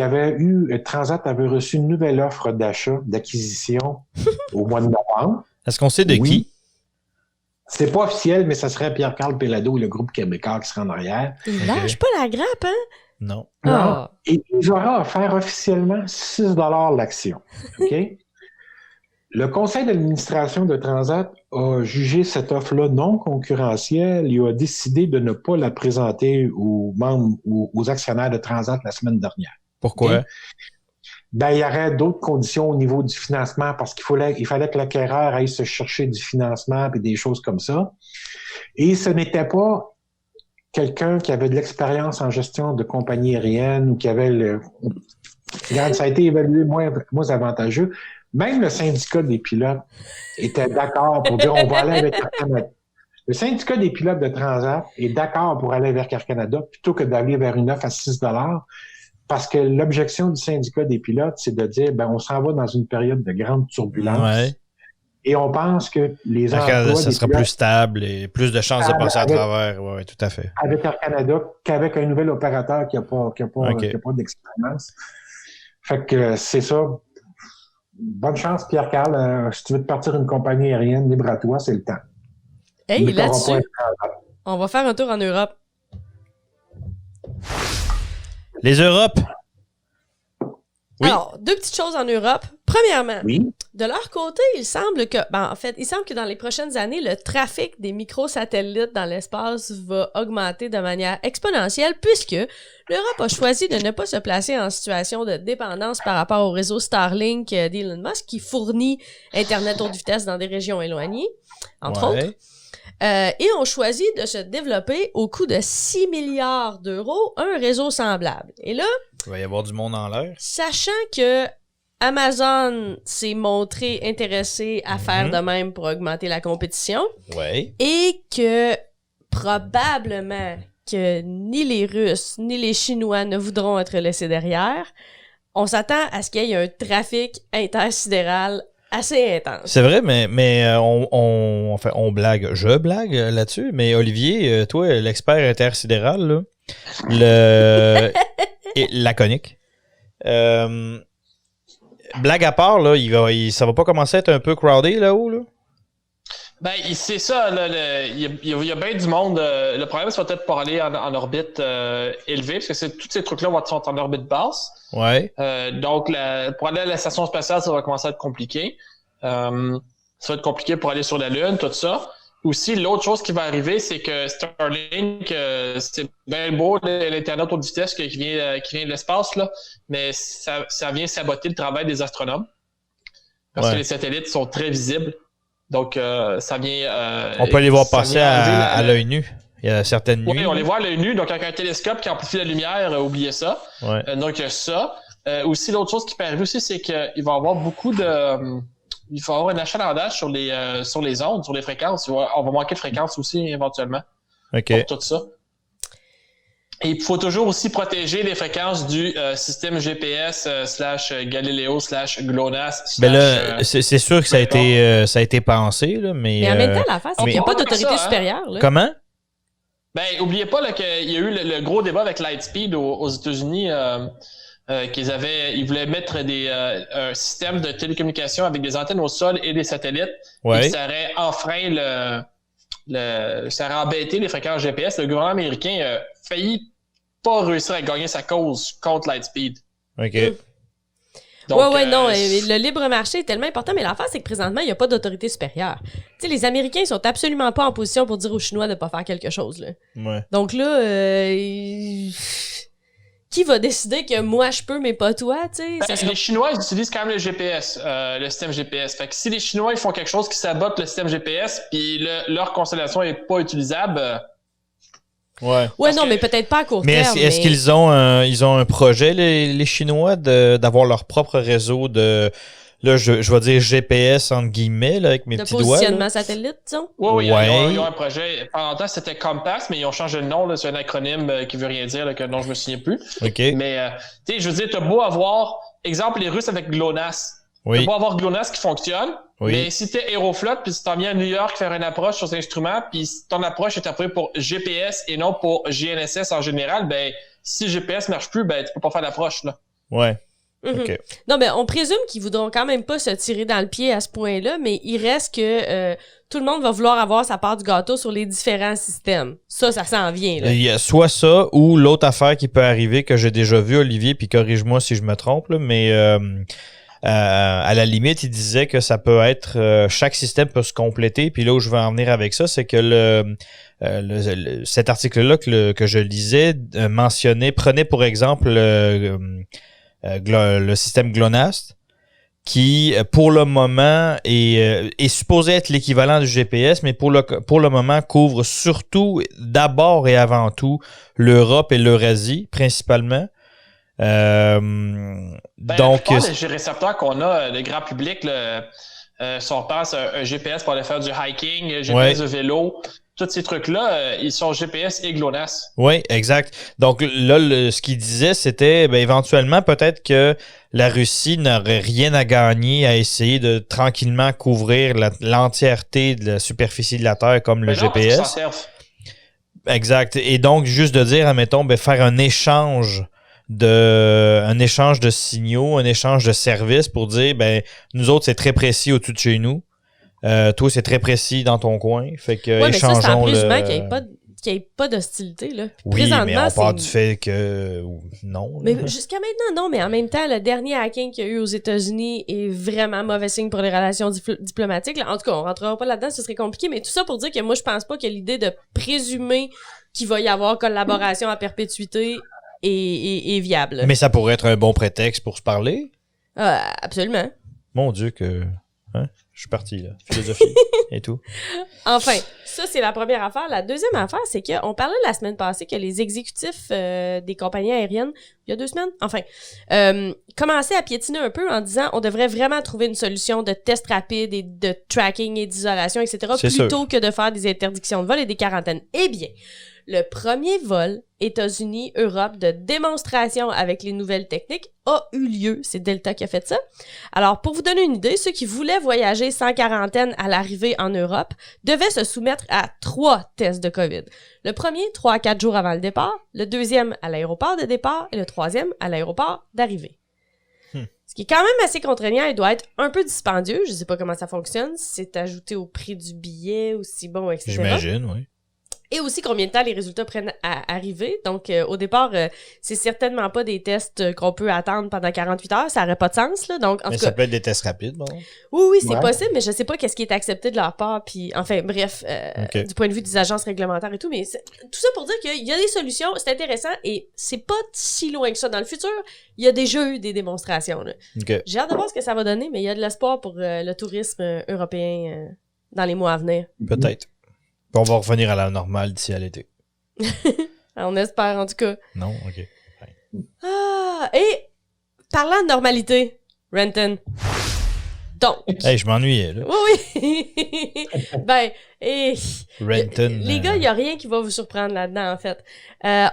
Transat avait reçu une nouvelle offre d'acquisition au mois de novembre. Est-ce qu'on sait de qui? C'est pas officiel, mais ça serait Pierre-Carl Péladeau et le groupe québécois qui seraient en arrière. Il lâche pas la grappe, hein? Non. Ah. Et ils auront offert officiellement 6 $ l'action. OK? Le conseil d'administration de Transat a jugé cette offre-là non concurrentielle et a décidé de ne pas la présenter aux membres ou aux actionnaires de Transat la semaine dernière. Pourquoi? Okay? Il y aurait d'autres conditions au niveau du financement parce qu'il fallait que l'acquéreur aille se chercher du financement et des choses comme ça. Et ce n'était pas quelqu'un qui avait de l'expérience en gestion de compagnie aérienne ou qui avait ça a été évalué moins avantageux. Même le syndicat des pilotes était d'accord pour dire on va aller avec Air Canada. Le syndicat des pilotes de Transat est d'accord pour aller vers Air Canada plutôt que d'aller vers une offre à 6 $ parce que l'objection du syndicat des pilotes, c'est de dire on s'en va dans une période de grande turbulence. Ouais. Et on pense que les emplois... Ça sera plus stable et plus de chances de passer à travers. Oui, tout à fait. Avec Air Canada qu'avec un nouvel opérateur qui n'a pas d'expérience. Fait que c'est ça. Bonne chance, Pierre-Carl. Si tu veux te partir une compagnie aérienne, libre à toi, c'est le temps. Hey, là-dessus, on va faire un tour en Europe. Les Europes. Oui. Alors, deux petites choses en Europe. Premièrement, oui. De leur côté, il semble que dans les prochaines années, le trafic des microsatellites dans l'espace va augmenter de manière exponentielle puisque l'Europe a choisi de ne pas se placer en situation de dépendance par rapport au réseau Starlink d'Elon Musk qui fournit Internet haute vitesse dans des régions éloignées, entre autres. Et ont choisi de se développer au coût de 6 milliards d'euros un réseau semblable. Et là, il va y avoir du monde en l'air. Sachant que Amazon s'est montré intéressé à faire de même pour augmenter la compétition. Ouais. Et que probablement que ni les Russes ni les Chinois ne voudront être laissés derrière, on s'attend à ce qu'il y ait un trafic intersidéral assez intense. C'est vrai, mais on blague. Je blague là-dessus, mais Olivier, toi, l'expert intersidéral, là, laconique. Blague à part, là, ça va pas commencer à être un peu crowded là-haut, là? Ben, c'est ça, il y a bien du monde. Le problème, c'est peut-être pour aller en orbite élevée, parce que tous ces trucs-là sont en orbite basse. Ouais. Donc, pour aller à la station spatiale, ça va commencer à être compliqué. Ça va être compliqué pour aller sur la Lune, tout ça. Aussi, l'autre chose qui va arriver, c'est que Starlink, c'est bien beau, l'Internet haute vitesse qui vient de l'espace, là, mais ça vient saboter le travail des astronomes. Parce que les satellites sont très visibles. Donc, ça vient... on peut les voir passer à l'œil nu. Il y a certaines nuits. Oui, on les voit à l'œil nu. Donc, avec un télescope qui amplifie la lumière, oubliez ça. Ouais. Donc, il y a ça. Aussi, l'autre chose qui peut arriver aussi, c'est qu'il va y avoir beaucoup de... Il faut avoir un achalandage sur les ondes, sur les fréquences. On va manquer de fréquences aussi, éventuellement. OK. Pour tout ça. Et il faut toujours aussi protéger les fréquences du système GPS / Galileo / GLONASS. Ben là, c'est sûr que ça a été pensé, là, mais en même temps, l'affaire, c'est qu'il n'y a pas d'autorité supérieure. Là. Comment? Ben, oubliez pas là, qu'il y a eu le gros débat avec Lightspeed aux États-Unis. Ils voulaient mettre un système de télécommunication avec des antennes au sol et des satellites. Ouais. Et ça aurait enfreint ça aurait embêté les fréquences GPS. Le gouvernement américain a failli pas réussir à gagner sa cause contre Lightspeed. OK. Donc, non, le libre marché est tellement important, mais l'affaire, c'est que présentement, il n'y a pas d'autorité supérieure. Tu sais, les Américains sont absolument pas en position pour dire aux Chinois de ne pas faire quelque chose, là. Ouais. Donc là, qui va décider que moi je peux mais pas toi, tu sais? Les Chinois, ils utilisent quand même le GPS, le système GPS. Fait que si les Chinois ils font quelque chose qui sabote le système GPS, puis leur constellation est pas utilisable. Ouais. Mais peut-être pas à court terme. Mais est-ce qu'ils ont un projet, les Chinois, d'avoir leur propre réseau de... Là, je vais dire GPS, entre guillemets, là, avec mes petits doigts. De positionnement satellite, disons? Oui, ils ont un projet. Pendant longtemps, c'était Compass, mais ils ont changé le nom. Là, c'est un acronyme qui veut rien dire, là, que non, je me souviens plus. OK. Mais, tu sais, je veux dire, t'as beau avoir, exemple, les Russes avec GLONASS. Oui. T'as beau avoir GLONASS qui fonctionne, oui. Mais si t'es Aeroflot, puis si t'en viens à New York faire une approche sur cet instrument, puis si ton approche est appuyée pour GPS et non pour GNSS en général, ben, si GPS marche plus, ben, tu peux pas faire l'approche, là. Ouais. Mm-hmm. Okay. Non, mais on présume qu'ils voudront quand même pas se tirer dans le pied à ce point-là, mais il reste que tout le monde va vouloir avoir sa part du gâteau sur les différents systèmes. Ça s'en vient, là. Il y a soit ça, ou l'autre affaire qui peut arriver, que j'ai déjà vu, Olivier, puis corrige-moi si je me trompe, là, mais à la limite, il disait que ça peut être... chaque système peut se compléter, puis là où je veux en venir avec ça, c'est que cet article-là que je lisais prenait pour exemple le système GLONASS, qui pour le moment est supposé être l'équivalent du GPS, mais pour le moment couvre surtout, d'abord et avant tout, l'Europe et l'Eurasie principalement. Donc les récepteurs qu'on a, le grand public, si on pense un GPS pour aller faire du hiking, un GPS de vélo, tous ces trucs-là, ils sont GPS et GLONASS. Oui, exact. Donc là, ce qu'il disait, c'était éventuellement peut-être que la Russie n'aurait rien à gagner à essayer de tranquillement couvrir l'entièreté de la superficie de la Terre comme le GPS. Parce qu'ils s'en servent. Exact. Et donc, juste de dire, admettons, faire un échange de signaux, un échange de services pour dire, nous autres, c'est très précis au-dessus de chez nous. Toi, c'est très précis dans ton coin. Fait que mais ça, c'est en présumant le... qu'il n'y ait pas d'hostilité. Là. Oui, mais on part du fait que non. Mais jusqu'à maintenant, non. Mais en même temps, le dernier hacking qu'il y a eu aux États-Unis est vraiment mauvais signe pour les relations diplomatiques. Là. En tout cas, on rentrera pas là-dedans, ce serait compliqué. Mais tout ça pour dire que moi, je pense pas que l'idée de présumer qu'il va y avoir collaboration à perpétuité est viable. Mais ça pourrait être un bon prétexte pour se parler. Absolument. Mon Dieu que... Hein? Je suis parti, là. Philosophie et tout. Enfin, ça, c'est la première affaire. La deuxième affaire, c'est qu'on parlait la semaine passée que les exécutifs des compagnies aériennes, il y a 2 semaines, commençaient à piétiner un peu en disant on devrait vraiment trouver une solution de test rapide et de tracking et d'isolation, etc., plutôt que de faire des interdictions de vol et des quarantaines. Eh bien, le premier vol États-Unis-Europe de démonstration avec les nouvelles techniques a eu lieu. C'est Delta qui a fait ça. Alors, pour vous donner une idée, ceux qui voulaient voyager sans quarantaine à l'arrivée en Europe devaient se soumettre à 3 tests de COVID. Le premier, 3 à 4 jours avant le départ. Le deuxième, à l'aéroport de départ. Et le troisième, à l'aéroport d'arrivée. Ce qui est quand même assez contraignant et doit être un peu dispendieux. Je sais pas comment ça fonctionne. Si c'est ajouté au prix du billet ou si bon, etc. J'imagine, oui. Et aussi combien de temps les résultats prennent à arriver. Donc, au départ, c'est certainement pas des tests qu'on peut attendre pendant 48 heures. Ça n'aurait pas de sens, là. Donc, en tout cas, ça peut être des tests rapides, bon. Oui, c'est possible, mais je sais pas qu'est-ce qui est accepté de leur part. Puis, enfin, bref, du point de vue des agences réglementaires et tout. Mais tout ça pour dire qu'il y a des solutions, c'est intéressant et c'est pas si loin que ça. Dans le futur, il y a déjà eu des démonstrations, là. Okay. J'ai hâte de voir ce que ça va donner, mais il y a de l'espoir pour le tourisme européen dans les mois à venir. Peut-être. On va revenir à la normale d'ici à l'été. On espère, en tout cas. Non? OK. Et parlant de normalité, Renton. Donc. Hey, je m'ennuyais, là. Oui. Renton. Les gars, il n'y a rien qui va vous surprendre là-dedans, en fait.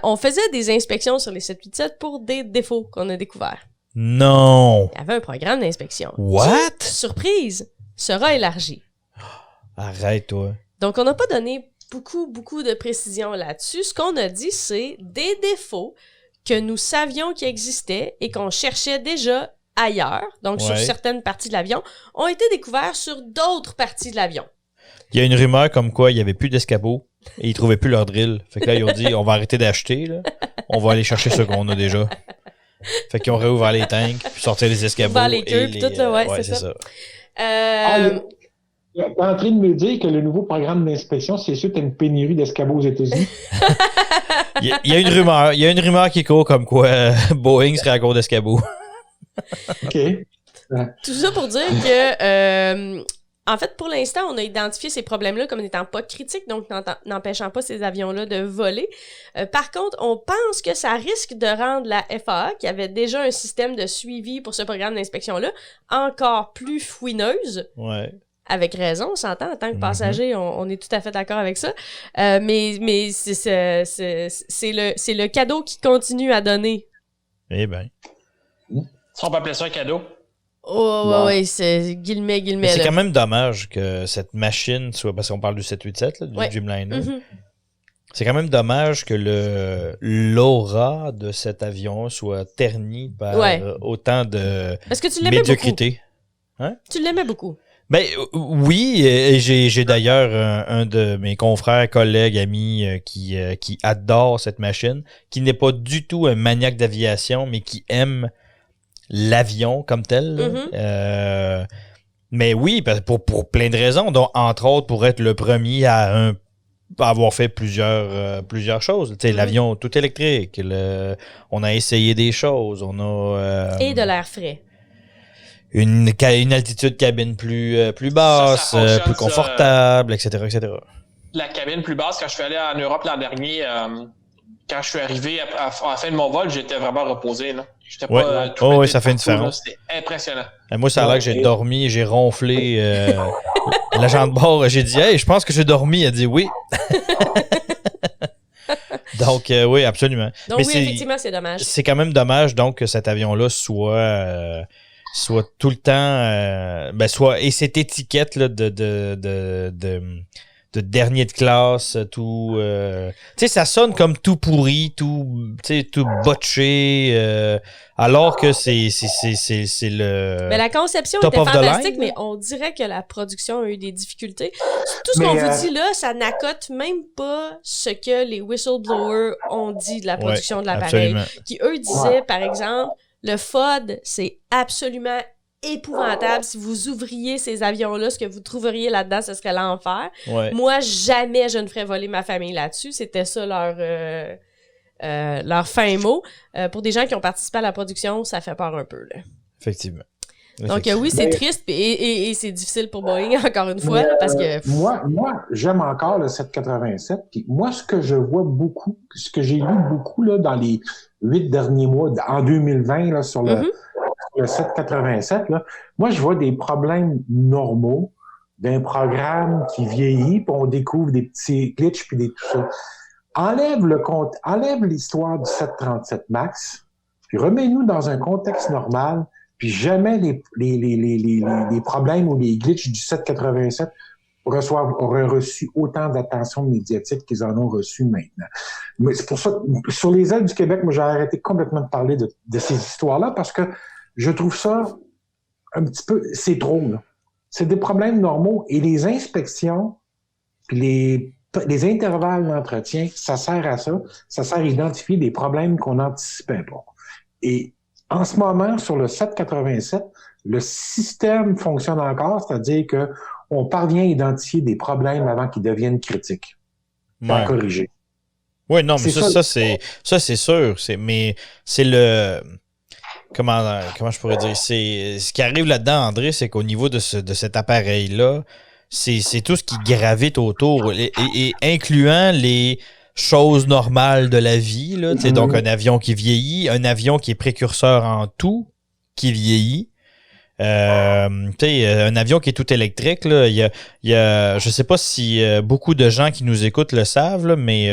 On faisait des inspections sur les 787 pour des défauts qu'on a découverts. Non! Il y avait un programme d'inspection. What? Qui, surprise, sera élargi. Arrête, toi. Donc, on n'a pas donné beaucoup de précision là-dessus. Ce qu'on a dit, c'est des défauts que nous savions qui existaient et qu'on cherchait déjà ailleurs, donc sur certaines parties de l'avion, ont été découverts sur d'autres parties de l'avion. Il y a une rumeur comme quoi il n'y avait plus d'escabeaux et ils trouvaient plus leur drill. Fait que là, ils ont dit, on va arrêter d'acheter, là. On va aller chercher ce qu'on a déjà. Fait qu'ils ont réouvert les tanks, puis sortir les escabeaux. Les queues, puis tout, là, c'est ça. Tu es en train de me dire que le nouveau programme d'inspection, c'est sûr que tu as une pénurie d'escabeaux aux États-Unis? Il y a une rumeur. Il y a une rumeur qui court comme quoi Boeing serait à cause d'escabeaux. OK. Tout ça pour dire que, en fait, pour l'instant, on a identifié ces problèmes-là comme n'étant pas critiques, donc n'empêchant pas ces avions-là de voler. Par contre, on pense que ça risque de rendre la FAA, qui avait déjà un système de suivi pour ce programme d'inspection-là, encore plus fouineuse. Ouais. Avec raison, on s'entend, en tant que passager, on est tout à fait d'accord avec ça. Mais c'est le cadeau qui continue à donner. Eh bien. Si on peut appeler ça un cadeau. Oui, c'est guillemets. Mais c'est quand même dommage que cette machine soit, parce qu'on parle du 787, là, du Dreamliner. C'est quand même dommage que l'aura de cet avion soit ternie par autant de médiocrité. Hein? Tu l'aimais beaucoup. Ben oui, et j'ai d'ailleurs un de mes confrères, collègues, amis qui adore cette machine, qui n'est pas du tout un maniaque d'aviation, mais qui aime l'avion comme tel. Mais oui, pour plein de raisons, dont entre autres pour être le premier à avoir fait plusieurs choses. Tu sais, l'avion tout électrique, on a essayé des choses, on a... et de l'air frais. Une altitude cabine plus basse, plus confortable, etc., etc. La cabine plus basse, quand je suis allé en Europe l'an dernier, quand je suis arrivé à la fin de mon vol, j'étais vraiment reposé. Là. J'étais Ouais. pas tout Oui, pété ça fait une partout, là. différence. C'était impressionnant. Moi, ça a l'air que j'ai dormi, j'ai ronflé. L'agent de bord, j'ai dit, hey, je pense que j'ai dormi. Elle a dit oui. Donc, oui, absolument. Donc, Mais oui, effectivement, c'est dommage. C'est quand même dommage, donc, que cet avion-là soit tout le temps, et cette étiquette là, de dernier de classe, tout, tu sais, ça sonne comme tout pourri, tout botché, alors que c'est le Mais la conception top était of the fantastique, line, mais on dirait que la production a eu des difficultés. Tout ce qu'on vous dit là, ça n'accote même pas ce que les whistleblowers ont dit de la production de l'appareil. absolument. Qui, eux, disaient, par exemple, le FOD, c'est absolument épouvantable. Si vous ouvriez ces avions-là, ce que vous trouveriez là-dedans, ce serait l'enfer. Ouais. Moi, jamais je ne ferais voler ma famille là-dessus. C'était ça leur fin mot. Pour des gens qui ont participé à la production, ça fait peur un peu, là. Effectivement. Donc oui, c'est triste et c'est difficile pour Boeing, encore une fois, là, parce que... Moi, j'aime encore le 787. Puis moi, ce que je vois beaucoup, ce que j'ai lu beaucoup là, dans les 8 derniers mois, en 2020, là, sur le 787, là, moi, je vois des problèmes normaux d'un programme qui vieillit, puis on découvre des petits glitches, puis tout ça. Enlève l'histoire du 737 MAX, puis remets-nous dans un contexte normal, puis jamais les problèmes ou les glitches du 787 auraient reçu autant d'attention médiatique qu'ils en ont reçu maintenant. Mais c'est pour ça, sur les ailes du Québec, moi, j'ai arrêté complètement de parler de ces histoires-là parce que je trouve ça un petit peu, c'est trop, là. C'est des problèmes normaux et les inspections, puis les intervalles d'entretien, ça sert à ça. Ça sert à identifier des problèmes qu'on n'anticipait pas. Et en ce moment, sur le 787, le système fonctionne encore, c'est-à-dire que on parvient à identifier des problèmes avant qu'ils deviennent critiques. À corriger. Oui, non, mais ça c'est sûr. Mais c'est le... Comment je pourrais dire? C'est ce qui arrive là-dedans, André, c'est qu'au niveau de cet appareil-là, c'est tout ce qui gravite autour, et incluant les choses normales de la vie, là. Donc un avion qui vieillit, un avion qui est précurseur en tout, qui vieillit. Un avion qui est tout électrique, là, il y a, je sais pas si beaucoup de gens qui nous écoutent le savent, là, mais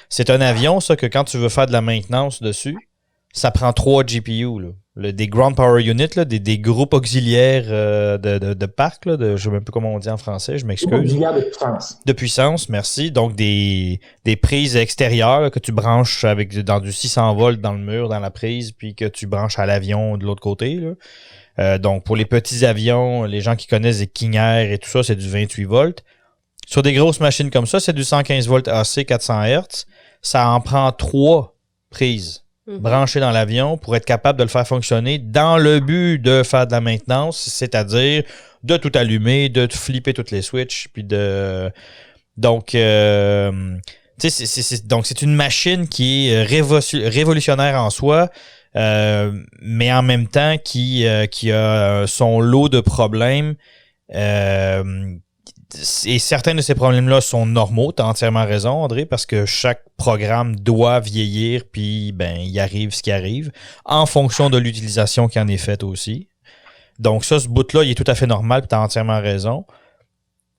c'est un avion, ça, que quand tu veux faire de la maintenance dessus, ça prend 3 GPU, là. Des Ground Power Units, là, des groupes auxiliaires de parc, là, je sais même plus comment on dit en français, je m'excuse. Auxiliaires de puissance. De puissance, merci. Donc des prises extérieures là, que tu branches dans du 600 volts dans le mur, dans la prise, puis que tu branches à l'avion de l'autre côté, là. Donc pour les petits avions, les gens qui connaissent des King Air et tout ça, c'est du 28 volts. Sur des grosses machines comme ça, c'est du 115 volts AC 400 Hz. Ça en prend 3 prises branché dans l'avion pour être capable de le faire fonctionner dans le but de faire de la maintenance, c'est-à-dire de tout allumer, de flipper toutes les switches, puis de... Donc, donc c'est une machine qui est révolutionnaire en soi, mais en même temps qui a son lot de problèmes. Et certains de ces problèmes-là sont normaux, tu as entièrement raison, André, parce que chaque programme doit vieillir, puis il arrive ce qui arrive, en fonction de l'utilisation qui en est faite aussi. Donc ça, ce bout-là, il est tout à fait normal, puis tu as entièrement raison.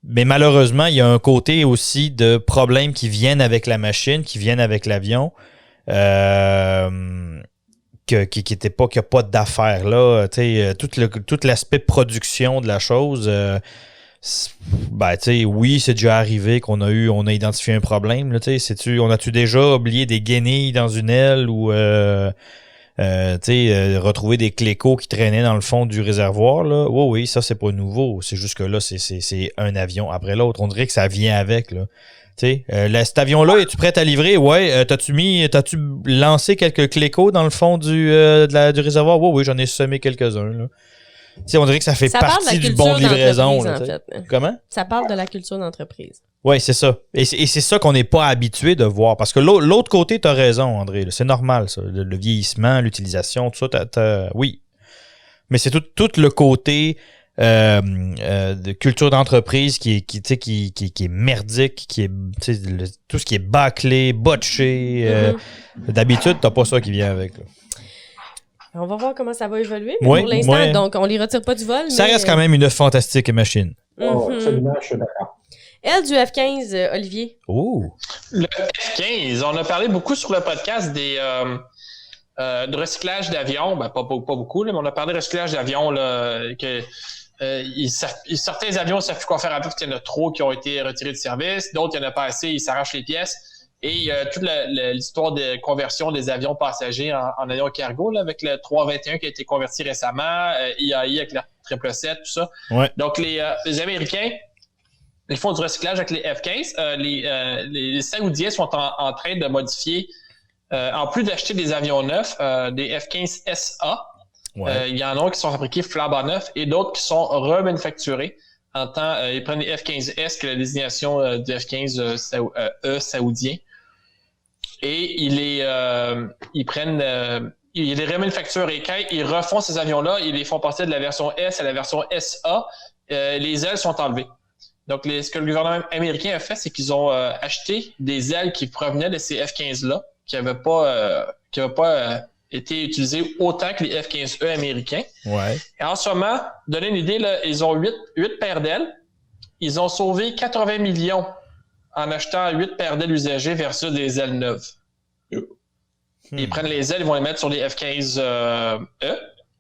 Mais malheureusement, il y a un côté aussi de problèmes qui viennent avec la machine, qui viennent avec l'avion, qui était pas, qu'il n'y a pas d'affaires là. Tout l'aspect de production de la chose... oui, c'est déjà arrivé qu'on a identifié un problème, là, on a-tu déjà oublié des guenilles dans une aile ou retrouver des clécots qui traînaient dans le fond du réservoir, là? Oui, ça c'est pas nouveau, c'est juste que là c'est un avion après l'autre, on dirait que ça vient avec, là. Cet avion-là, es-tu prêt à livrer? Ouais. T'as-tu lancé quelques clécots dans le fond du réservoir? Oui, j'en ai semé quelques-uns, là. On dirait que ça fait partie du bon de livraison. Là, en fait. Comment? Ça parle de la culture d'entreprise. Oui, c'est ça. Et c'est ça qu'on n'est pas habitué de voir. Parce que l'autre côté, tu as raison, André. C'est normal, ça. Le vieillissement, l'utilisation, tout ça, oui. Mais c'est tout le côté de culture d'entreprise qui est merdique, qui est tout ce qui est bâclé, botché. D'habitude, t'as pas ça qui vient avec. Là. On va voir comment ça va évoluer. Mais Oui, pour l'instant, oui. donc, on les retire pas du vol. Ça reste quand même une fantastique machine. Oh, absolument, je suis d'accord. Elle du F-15, Olivier. Oh! Le F-15, on a parlé beaucoup sur le podcast de recyclage d'avions. Ben, pas beaucoup, là, mais on a parlé de recyclage d'avions, là, que certains avions ne savent plus quoi faire avec, parce qu'il y en a trop qui ont été retirés de service. D'autres, il n'y en a pas assez, ils s'arrachent les pièces. Et toute l'histoire de conversion des avions passagers en avions cargo, là, avec le 321 qui a été converti récemment, IAI avec le 777, tout ça. Ouais. Donc, les Américains, ils font du recyclage avec les F-15. Les Saoudiens sont en train de modifier, en plus d'acheter des avions neufs, des F-15 SA. Ouais. Il y en a qui sont fabriqués flambant neufs et d'autres qui sont remanufacturés. Ils prennent les F-15S, qui est la désignation du F-15 saoudien. Et ils les remanufacturent. Et quand ils refont ces avions-là, ils les font passer de la version S à la version SA. Les ailes sont enlevées. Donc, ce que le gouvernement américain a fait, c'est qu'ils ont acheté des ailes qui provenaient de ces F-15-là, qui n'avaient pas été utilisées autant que les F-15E américains. Ouais. Et en ce moment, donner une idée, là, ils ont 8 paires d'ailes. Ils ont sauvé 80 millions en achetant 8 paires d'ailes usagées versus des ailes neuves. Ils prennent les ailes, ils vont les mettre sur les F-15E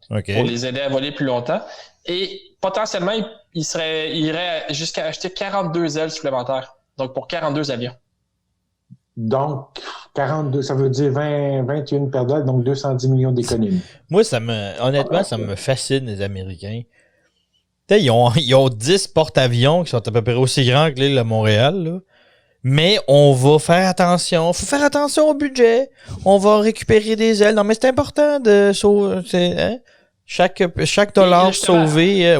pour les aider à voler plus longtemps. Et potentiellement, ils iraient jusqu'à acheter 42 ailes supplémentaires. Donc, pour 42 avions. Donc, 42, ça veut dire 21 paires d'ailes, donc 210 millions d'économies. Moi, honnêtement, ça me fascine, les Américains. T'sais, ils ont 10 porte-avions qui sont à peu près aussi grands que l'île de Montréal, là. Mais on va faire attention. Faut faire attention au budget. On va récupérer des ailes. Non, mais c'est important de sauver. Hein? Chaque dollar sauvé.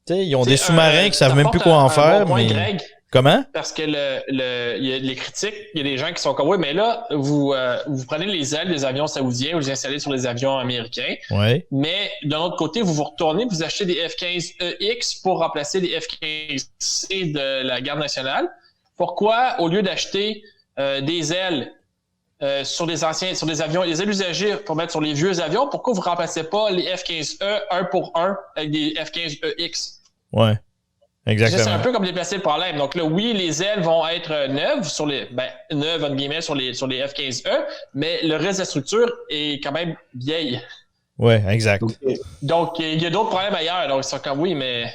Ils ont des sous-marins qui savent même plus quoi en faire. Bon point, mais... Greg, Comment? parce que il y a les critiques, il y a des gens qui sont comme oui, mais là, vous prenez les ailes des avions saoudiens, vous les installez sur les avions américains. Ouais. Mais d'un autre côté, vous retournez, vous achetez des F-15EX pour remplacer les F-15C de la Garde nationale. Pourquoi, au lieu d'acheter des ailes sur des avions, des ailes usagées pour mettre sur les vieux avions, pourquoi vous ne remplacez pas les F-15E un pour un avec des F-15EX? Ouais. Exactement. C'est un peu comme déplacer le problème. Donc là, oui, les ailes vont être neuves neuves entre guillemets sur les F-15E, mais le reste de la structure est quand même vieille. Ouais, exact. Donc, il y a d'autres problèmes ailleurs. Donc, ils sont comme oui, mais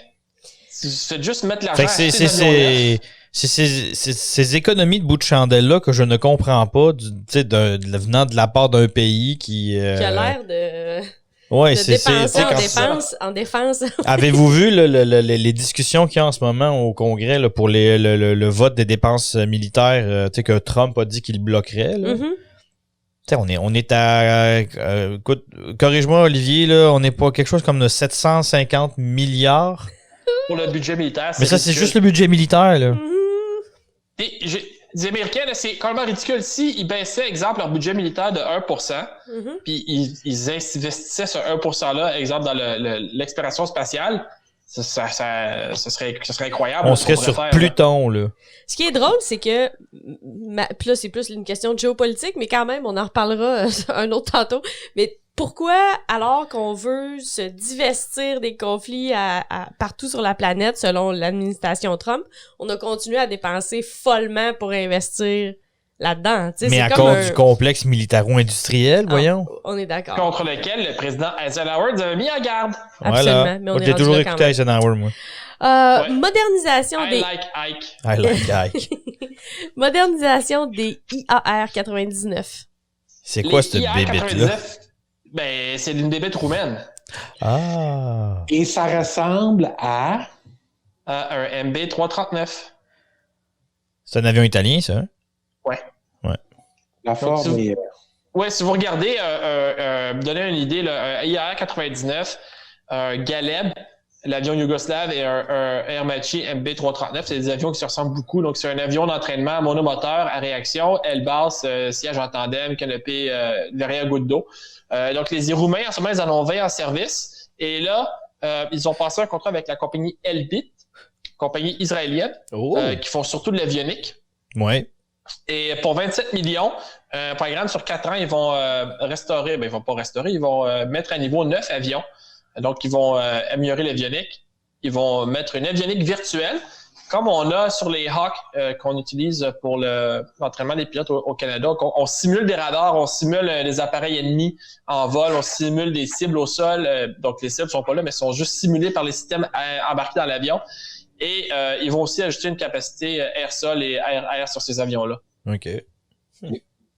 c'est juste mettre l'argent. C'est ces économies de bout de chandelle-là que je ne comprends pas, venant de la part d'un pays qui a l'air de... Ouais, dépenser en défense. Avez-vous vu les discussions qu'il y a en ce moment au Congrès là, pour le vote des dépenses militaires que Trump a dit qu'il bloquerait? Là? Mm-hmm. On est à... écoute, corrige-moi, Olivier, là, on n'est pas quelque chose comme de 750 milliards? Pour le budget militaire. Mais ça, c'est juste le budget militaire, là. Mm-hmm. Les Américains, là, c'est complètement ridicule. S'ils baissaient, exemple, leur budget militaire de 1%, puis ils investissaient ce 1%-là, exemple, dans l'exploration spatiale, ce serait incroyable. On serait sur Pluton, là. Ce qui est drôle, c'est que, puis là, c'est plus une question de géopolitique, mais quand même, on en reparlera un autre tantôt. Mais pourquoi, alors qu'on veut se divestir des conflits partout sur la planète, selon l'administration Trump, on a continué à dépenser follement pour investir là-dedans? T'sais, mais à cause du complexe militaro-industriel, voyons. On est d'accord. Contre lequel le président Eisenhower nous avait mis en garde. Absolument. Voilà. Mais on j'ai toujours écouté Eisenhower, moi. Modernisation I des... like Ike. Modernisation des IAR 99. C'est quoi cette bébête-là? Ben, c'est une bébête roumaine. Ah. Et ça ressemble à... Un MB-339. C'est un avion italien, ça? Hein? Ouais. La forme est... Ouais, si vous regardez, donner une idée, là, un IAR-99, un Galeb, l'avion yougoslave, et un Aermacchi MB-339, c'est des avions qui se ressemblent beaucoup. Donc, c'est un avion d'entraînement monomoteur à réaction, aile basse, siège en tandem, canopée derrière goutte d'eau. Donc, les Roumains, en ce moment, ils en ont 20 en service. Et là, ils ont passé un contrat avec la compagnie Elbit, compagnie israélienne, qui font surtout de l'avionique. Ouais. Et pour 27 millions, un programme sur 4 ans, ils vont restaurer, ils vont pas restaurer, ils vont mettre à niveau 9 avions. Donc, ils vont améliorer l'avionique. Ils vont mettre une avionique virtuelle, comme on a sur les Hawks qu'on utilise pour l'entraînement des pilotes au Canada. On simule des radars, on simule des appareils ennemis en vol, on simule des cibles au sol. Donc, les cibles sont pas là, mais sont juste simulées par les systèmes embarqués dans l'avion. Et ils vont aussi ajouter une capacité air-sol et air-air sur ces avions-là. OK.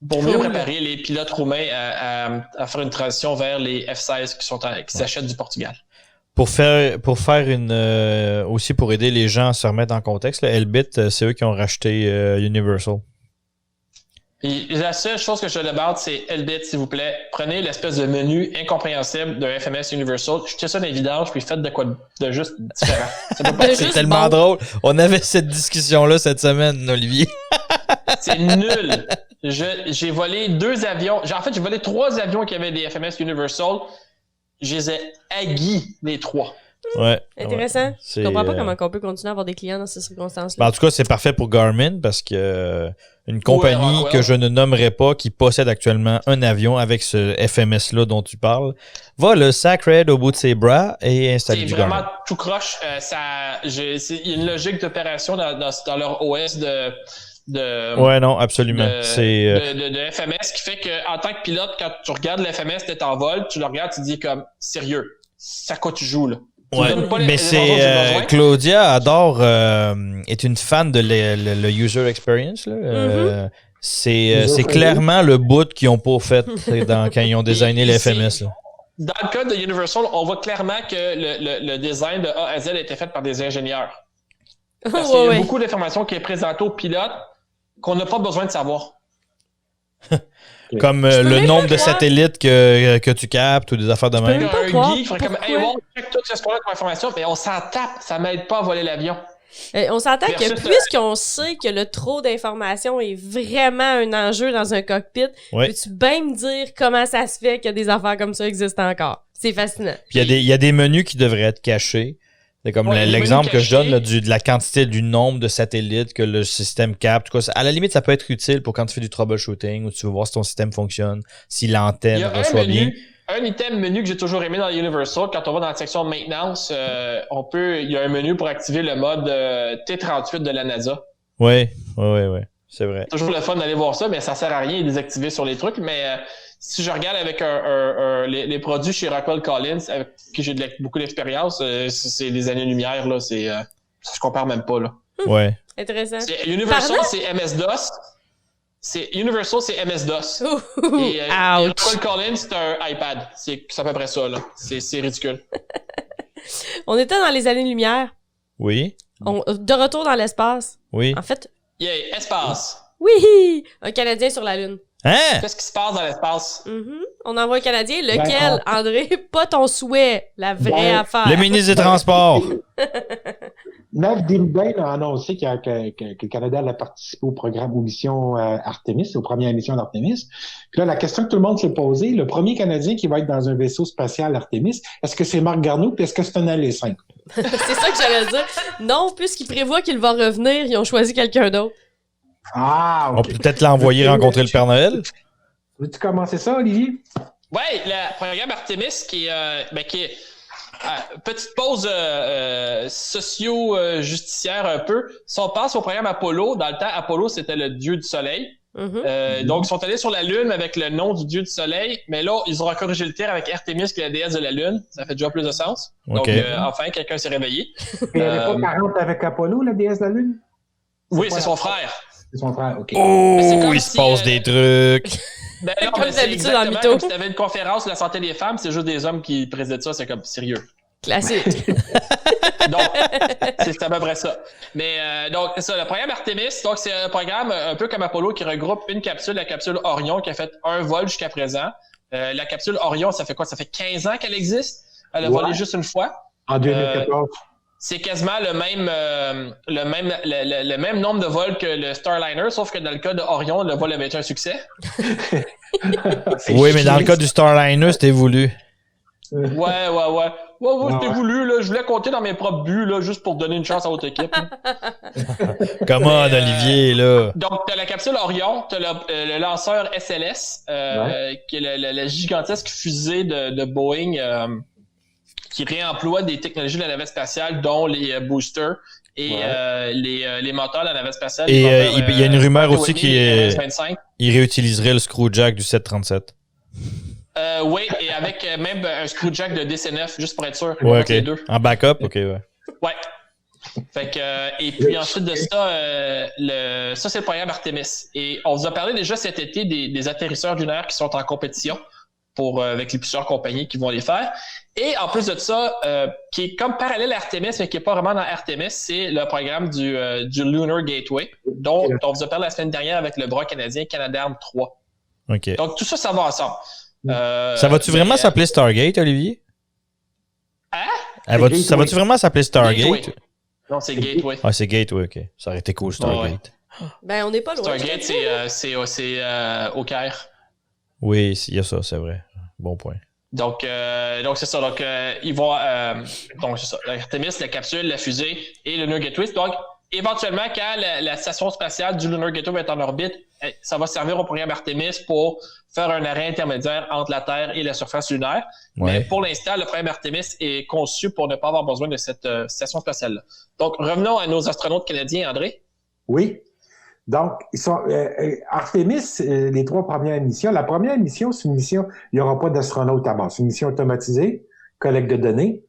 Pour mieux préparer les pilotes roumains à faire une transition vers les F-16 qui s'achètent du Portugal. Pour faire aussi pour aider les gens à se remettre en contexte, là, Elbit, c'est eux qui ont racheté Universal. Et la seule chose que je demande, c'est Elbit, s'il vous plaît, prenez l'espèce de menu incompréhensible d'un FMS Universal, jetez ça dans les vidanges, puis faites de quoi de juste différent. Ça peut pas C'est tellement drôle. On avait cette discussion-là cette semaine, Olivier. C'est nul. J'ai volé 2 avions. En fait, j'ai volé 3 avions qui avaient des FMS Universal. Je les ai haguis, les 3. Ouais. Intéressant. Ouais. Je comprends pas comment on peut continuer à avoir des clients dans ces circonstances-là. Ben, en tout cas, c'est parfait pour Garmin parce que une compagnie que je ne nommerai pas qui possède actuellement un avion avec ce FMS-là dont tu parles va le sacred au bout de ses bras et installer du Garmin. C'est vraiment tout croche. Il y a une logique d'opération dans leur OS ouais, non, absolument. De FMS qui fait que en tant que pilote, quand tu regardes le FMS, t'es en vol, tu le regardes, tu te dis comme sérieux, c'est à quoi tu joues là. Ouais, mais c'est Claudia adore est une fan de le user experience là. C'est clairement le bout qu'ils ont pas fait quand ils ont designé les FMS là. Dans le cas de Universal, on voit clairement que le design de A à Z a été fait par des ingénieurs. Parce qu'il y a beaucoup d'informations qui est présentée aux pilotes qu'on n'a pas besoin de savoir. Comme le nombre de satellites que tu captes ou des affaires de même. Un geek ferait comme hey, wow, check tout ce qu'on a comme information, mais on s'en tape, ça m'aide pas à voler l'avion. On s'entend que puisqu'on sait que le trop d'informations est vraiment un enjeu dans un cockpit, peux-tu bien me dire comment ça se fait que des affaires comme ça existent encore? C'est fascinant. Puis il y a des menus qui devraient être cachés. C'est comme l'exemple que je donne là, de la quantité du nombre de satellites que le système capte. À la limite, ça peut être utile pour quand tu fais du troubleshooting ou tu veux voir si ton système fonctionne, si l'antenne reçoit bien. Un item menu que j'ai toujours aimé dans Universal, quand on va dans la section maintenance, il y a un menu pour activer le mode T38 de la NASA. Oui, c'est vrai. C'est toujours le fun d'aller voir ça, mais ça sert à rien de désactiver sur les trucs. Mais si je regarde avec les produits chez Rockwell Collins, avec qui j'ai beaucoup d'expérience, c'est des années-lumière, là. Je compare même pas, là. Ouais. Intéressant. Universal, c'est MS-DOS. Universal, c'est MS-DOS. Et Rockwell Collins, c'est un iPad. C'est à peu près ça, là. C'est ridicule. On était dans les années-lumière. Oui. De retour dans l'espace. Oui. En fait... Yeah, espace. Oui! Un Canadien sur la Lune. Hein? Qu'est-ce qui se passe dans l'espace? On envoie un Canadien. Lequel, André? Pas ton souhait. La vraie affaire. Le ministre des Transports. Nav Dimdain a annoncé que le Canada allait participer au programme aux missions Artemis, aux premières missions d'Artemis. Puis là, la question que tout le monde s'est posée, le premier Canadien qui va être dans un vaisseau spatial Artemis, est-ce que c'est Marc Garneau ou est-ce que c'est un aller simple? C'est ça que j'allais dire. Non, puisqu'il prévoit qu'il va revenir, ils ont choisi quelqu'un d'autre. Ah, OK. On peut peut-être l'envoyer rencontrer le Père Noël. Veux-tu commencer ça, Olivier? Oui, le programme Artemis qui est petite pause socio-justicière un peu. Si on passe au programme Apollo, dans le temps, Apollo, c'était le dieu du soleil. Donc, ils sont allés sur la Lune avec le nom du dieu du soleil, mais là, ils ont corrigé le tir avec Artemis, qui est la déesse de la Lune. Ça fait déjà plus de sens. Donc, enfin, quelqu'un s'est réveillé. Il n'y avait pas 40 avec Apollo, la déesse de la Lune? Oui, c'est son frère. C'est son frère, OK. Oh, il se passe des trucs. Ben non, comme c'est d'habitude en exactement mytho. comme si t'avais une conférence sur la santé des femmes, c'est juste des hommes qui président ça, c'est comme sérieux. Classique. Donc, c'est à peu près ça. Mais donc, c'est ça, le programme Artemis, donc c'est un programme un peu comme Apollo qui regroupe une capsule, la capsule Orion, qui a fait un vol jusqu'à présent. La capsule Orion, ça fait quoi? Ça fait 15 ans qu'elle existe. Elle a volé juste une fois. En 2014. C'est quasiment le même nombre de vols que le Starliner, sauf que dans le cas de Orion, le vol avait été un succès. Oui, mais dans le cas du Starliner, c'était voulu. Ouais, je t'ai voulu, là. Je voulais compter dans mes propres buts, là, juste pour donner une chance à votre équipe. Come on, Olivier, là. Donc, t'as la capsule Orion, t'as le lanceur SLS, qui est la gigantesque fusée de Boeing, qui réemploie des technologies de la navette spatiale, dont les boosters et les moteurs de la navette spatiale. Et il y a une rumeur aussi qu'il réutiliserait le screwjack du 737. Oui, et avec même un screwjack de DC-9, juste pour être sûr. Ouais, ok. Les deux. En backup, ok, ouais. Ouais. Fait que, et puis ensuite de ça, ça c'est le programme Artemis. Et on vous a parlé déjà cet été des atterrisseurs lunaires qui sont en compétition avec les plusieurs compagnies qui vont les faire. Et en plus de ça, qui est comme parallèle à Artemis, mais qui n'est pas vraiment dans Artemis, c'est le programme du Lunar Gateway, dont on vous a parlé la semaine dernière avec le bras canadien Canadarm 3. Ok. Donc tout ça, ça va ensemble. Ça va-tu vraiment s'appeler Stargate, Olivier? Hein? Ça va-tu vraiment s'appeler Stargate? Gateway. Non, c'est Gateway. Ah, c'est Gateway, ok. Ça aurait été cool, Stargate. Ouais. Ben, on n'est pas loin. Stargate, c'est au Caire. Oui, il y a ça, c'est vrai. Bon point. Donc c'est ça. Donc, ils vont... donc, c'est ça. Artemis, la capsule, la fusée et le Lunar Gateway. Donc, éventuellement, quand la station spatiale du Lunar Gateway va être en orbite, ça va servir au programme Artemis pour faire un arrêt intermédiaire entre la Terre et la surface lunaire. Ouais. Mais pour l'instant, le programme Artemis est conçu pour ne pas avoir besoin de cette station spatiale-là. Donc, revenons à nos astronautes canadiens, André. Oui. Donc, ils sont Artemis, les 3 premières missions. La première mission, c'est une mission, il n'y aura pas d'astronautes à bord. C'est une mission automatisée, collecte de données.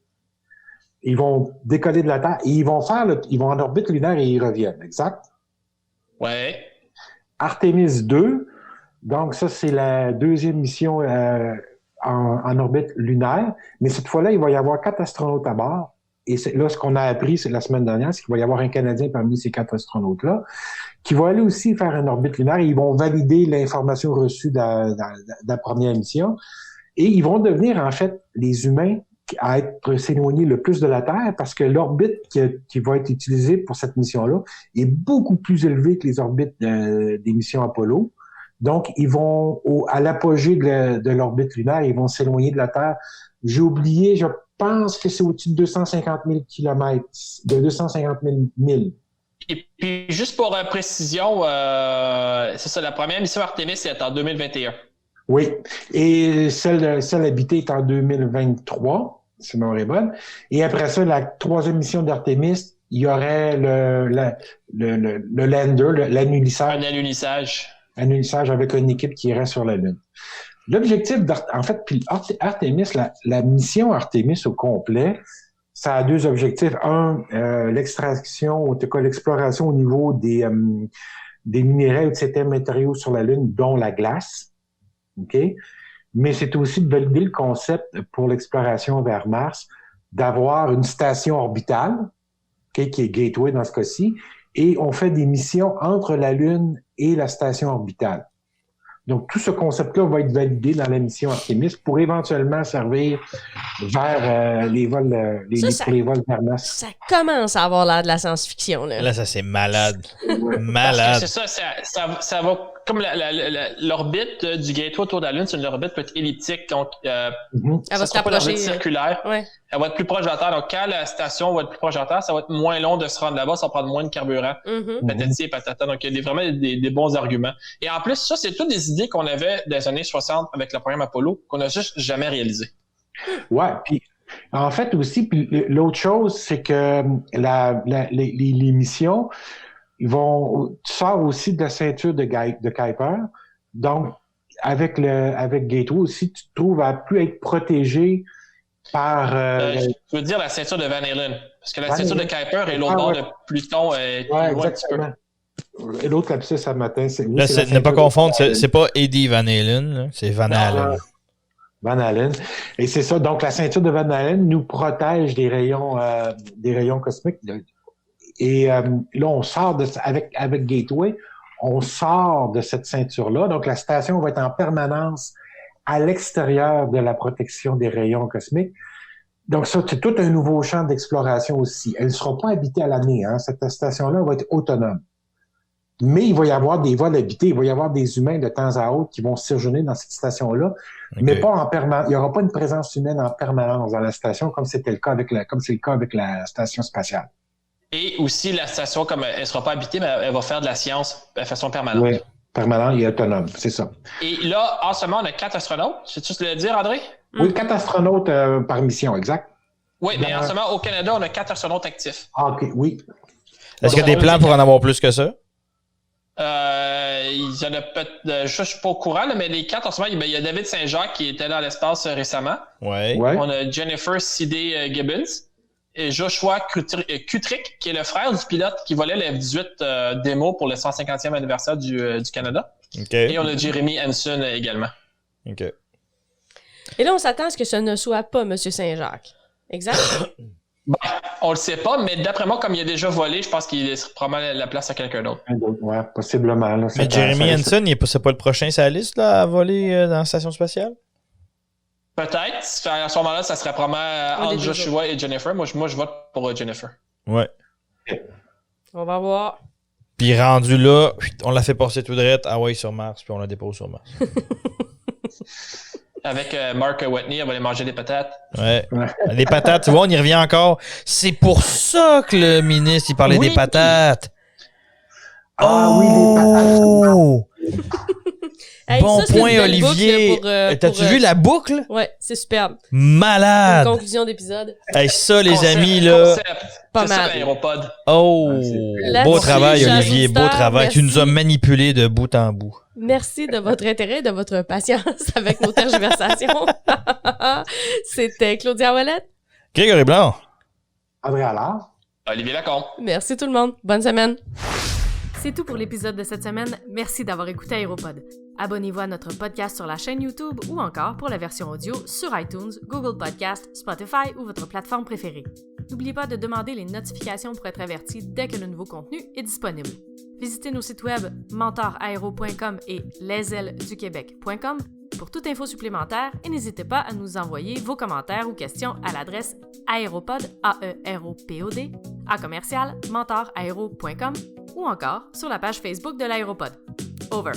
Ils vont décoller de la Terre et ils vont en orbite lunaire et ils reviennent, exact? Ouais. Artemis 2, donc ça, c'est la deuxième mission en orbite lunaire. Mais cette fois-là, il va y avoir 4 astronautes à bord. Et là, ce qu'on a appris la semaine dernière, c'est qu'il va y avoir un Canadien parmi ces 4 astronautes-là qui va aller aussi faire une orbite lunaire et ils vont valider l'information reçue dans la première mission. Et ils vont devenir, en fait, les humains à être s'éloigner le plus de la Terre parce que l'orbite qui va être utilisée pour cette mission-là est beaucoup plus élevée que les orbites des missions Apollo. Donc, ils vont à l'apogée de l'orbite lunaire, ils vont s'éloigner de la Terre. J'ai oublié, je pense que c'est au-dessus de 250 000 kilomètres, de 250 000 milles. Et puis, juste pour précision, c'est ça, la première mission Artemis est en 2021. Oui, et celle habitée est en 2023, si ma mémoire est bonne. Et après ça, la troisième mission d'Artemis, il y aurait le lander, l'alunissage. Un alunissage. Alunissage avec une équipe qui irait sur la Lune. L'objectif puis Artemis, la mission Artemis au complet, ça a 2 objectifs. Un, l'extraction, en tout cas l'exploration au niveau des minéraux ou de certains matériaux sur la Lune, dont la glace. OK? Mais c'est aussi de valider le concept pour l'exploration vers Mars, d'avoir une station orbitale, okay, qui est Gateway dans ce cas-ci, et on fait des missions entre la Lune et la station orbitale. Donc, tout ce concept-là va être validé dans la mission Artemis pour éventuellement servir vers les vols, pour les vols vers Mars. Ça commence à avoir l'air de la science-fiction, là. Là, ça, c'est malade. Malade. Parce que c'est ça va... Comme l'orbite du Gateway autour de la Lune, c'est une orbite peut être elliptique, donc elle va se rapprocher circulaire. Ouais. Elle va être plus proche de la Terre. Donc, quand la station va être plus proche de la Terre, ça va être moins long de se rendre là-bas, ça va prendre moins de carburant. Patati et patata. Donc, il y a vraiment des bons arguments. Et en plus, ça, c'est toutes des idées qu'on avait dans les années 60 avec le programme Apollo, qu'on n'a juste jamais réalisé. Ouais, puis en fait aussi, puis l'autre chose, c'est que les missions, tu sors aussi de la ceinture de Kuiper. Donc, avec Gateway aussi, tu te trouves à plus être protégé par... je veux dire la ceinture de Van Allen. Parce que la ceinture de Kuiper et l'autre bord de Pluton est loin un petit peu. Et l'autre lapsus à matin, c'est... Là, ne pas confondre, c'est pas Eddie Van Halen, là, c'est Van Allen. Van Allen. Et c'est ça. Donc, la ceinture de Van Allen nous protège des rayons cosmiques. Et là, on sort avec Gateway, on sort de cette ceinture-là. Donc, la station va être en permanence à l'extérieur de la protection des rayons cosmiques. Donc, ça, c'est tout un nouveau champ d'exploration aussi. Elle ne sera pas habitée à l'année. Hein. Cette station-là va être autonome. Mais il va y avoir des vols habités, il va y avoir des humains de temps à autre qui vont séjourner dans cette station-là, mais pas en permanence. Il n'y aura pas une présence humaine en permanence dans la station, comme c'est le cas avec la station spatiale. Et aussi, la station, comme elle ne sera pas habitée, mais elle va faire de la science de façon permanente. Oui, permanent et autonome, c'est ça. Et là, en ce moment, on a 4 astronautes. Sais-tu le dire, André? Oui, 4 astronautes par mission, exact. Oui, mais en ce moment, au Canada, on a 4 astronautes actifs. Ah, OK, oui. Est-ce qu'il y a des plans pour en avoir plus que ça? Il y en a peut-être. Je ne suis pas au courant, là, mais les 4, en ce moment, il y a David Saint-Jacques qui était dans l'espace récemment. Ouais. On a Jennifer Sidé Gibbons. Et Joshua Kutrick, qui est le frère du pilote qui volait le F-18 démo pour le 150e anniversaire du Canada. OK. Et on a Jeremy Hansen également. OK. Et là, on s'attend à ce que ce ne soit pas M. Saint-Jacques. Exact? Ben, on le sait pas, mais d'après moi, comme il a déjà volé, je pense qu'il laisse probablement la place à quelqu'un d'autre. Oui, possiblement. Là, Mais Jeremy Hansen, c'est pas le prochain sur la liste là, à voler dans la station spatiale? Peut-être. À ce moment-là, ça serait probablement entre Joshua et Jennifer. Moi, je vote pour Jennifer. Ouais. On va voir. Puis rendu là, on l'a fait passer tout droit à Hawaii sur Mars, puis on la dépose sur Mars. Avec Mark Watney, on va aller manger des patates. Ouais. Les patates, tu vois, on y revient encore. C'est pour ça que le ministre, il parlait des patates. Oui, les patates. Hey, Bon ça, c'est point, une belle Olivier. boucle T'as-tu vu la boucle? Ouais, c'est superbe. Malade. Une conclusion d'épisode. Hey, ça, les Concept, amis, là. concept. Pas C'est mal. ça, l'aéropod. Oh, Là-dessus, beau travail, chers Olivier, beau auditeurs, travail. Tu merci. nous as manipulés de bout en bout. Merci de votre intérêt, de votre patience avec nos tergiversations. C'était Claudia Ouellette. Grégory Blanc. André Allard. Olivier Lacombe. Merci tout le monde. Bonne semaine. C'est tout pour l'épisode de cette semaine. Merci d'avoir écouté Aéropod. Abonnez-vous à notre podcast sur la chaîne YouTube ou encore pour la version audio sur iTunes, Google Podcast, Spotify ou votre plateforme préférée. N'oubliez pas de demander les notifications pour être averti dès que le nouveau contenu est disponible. Visitez nos sites web mentoraero.com et lesailesduquebec.com pour toute info supplémentaire et n'hésitez pas à nous envoyer vos commentaires ou questions à l'adresse aéropod, AEROPOD, @mentoraero.com ou encore sur la page Facebook de l'Aéropod. Over.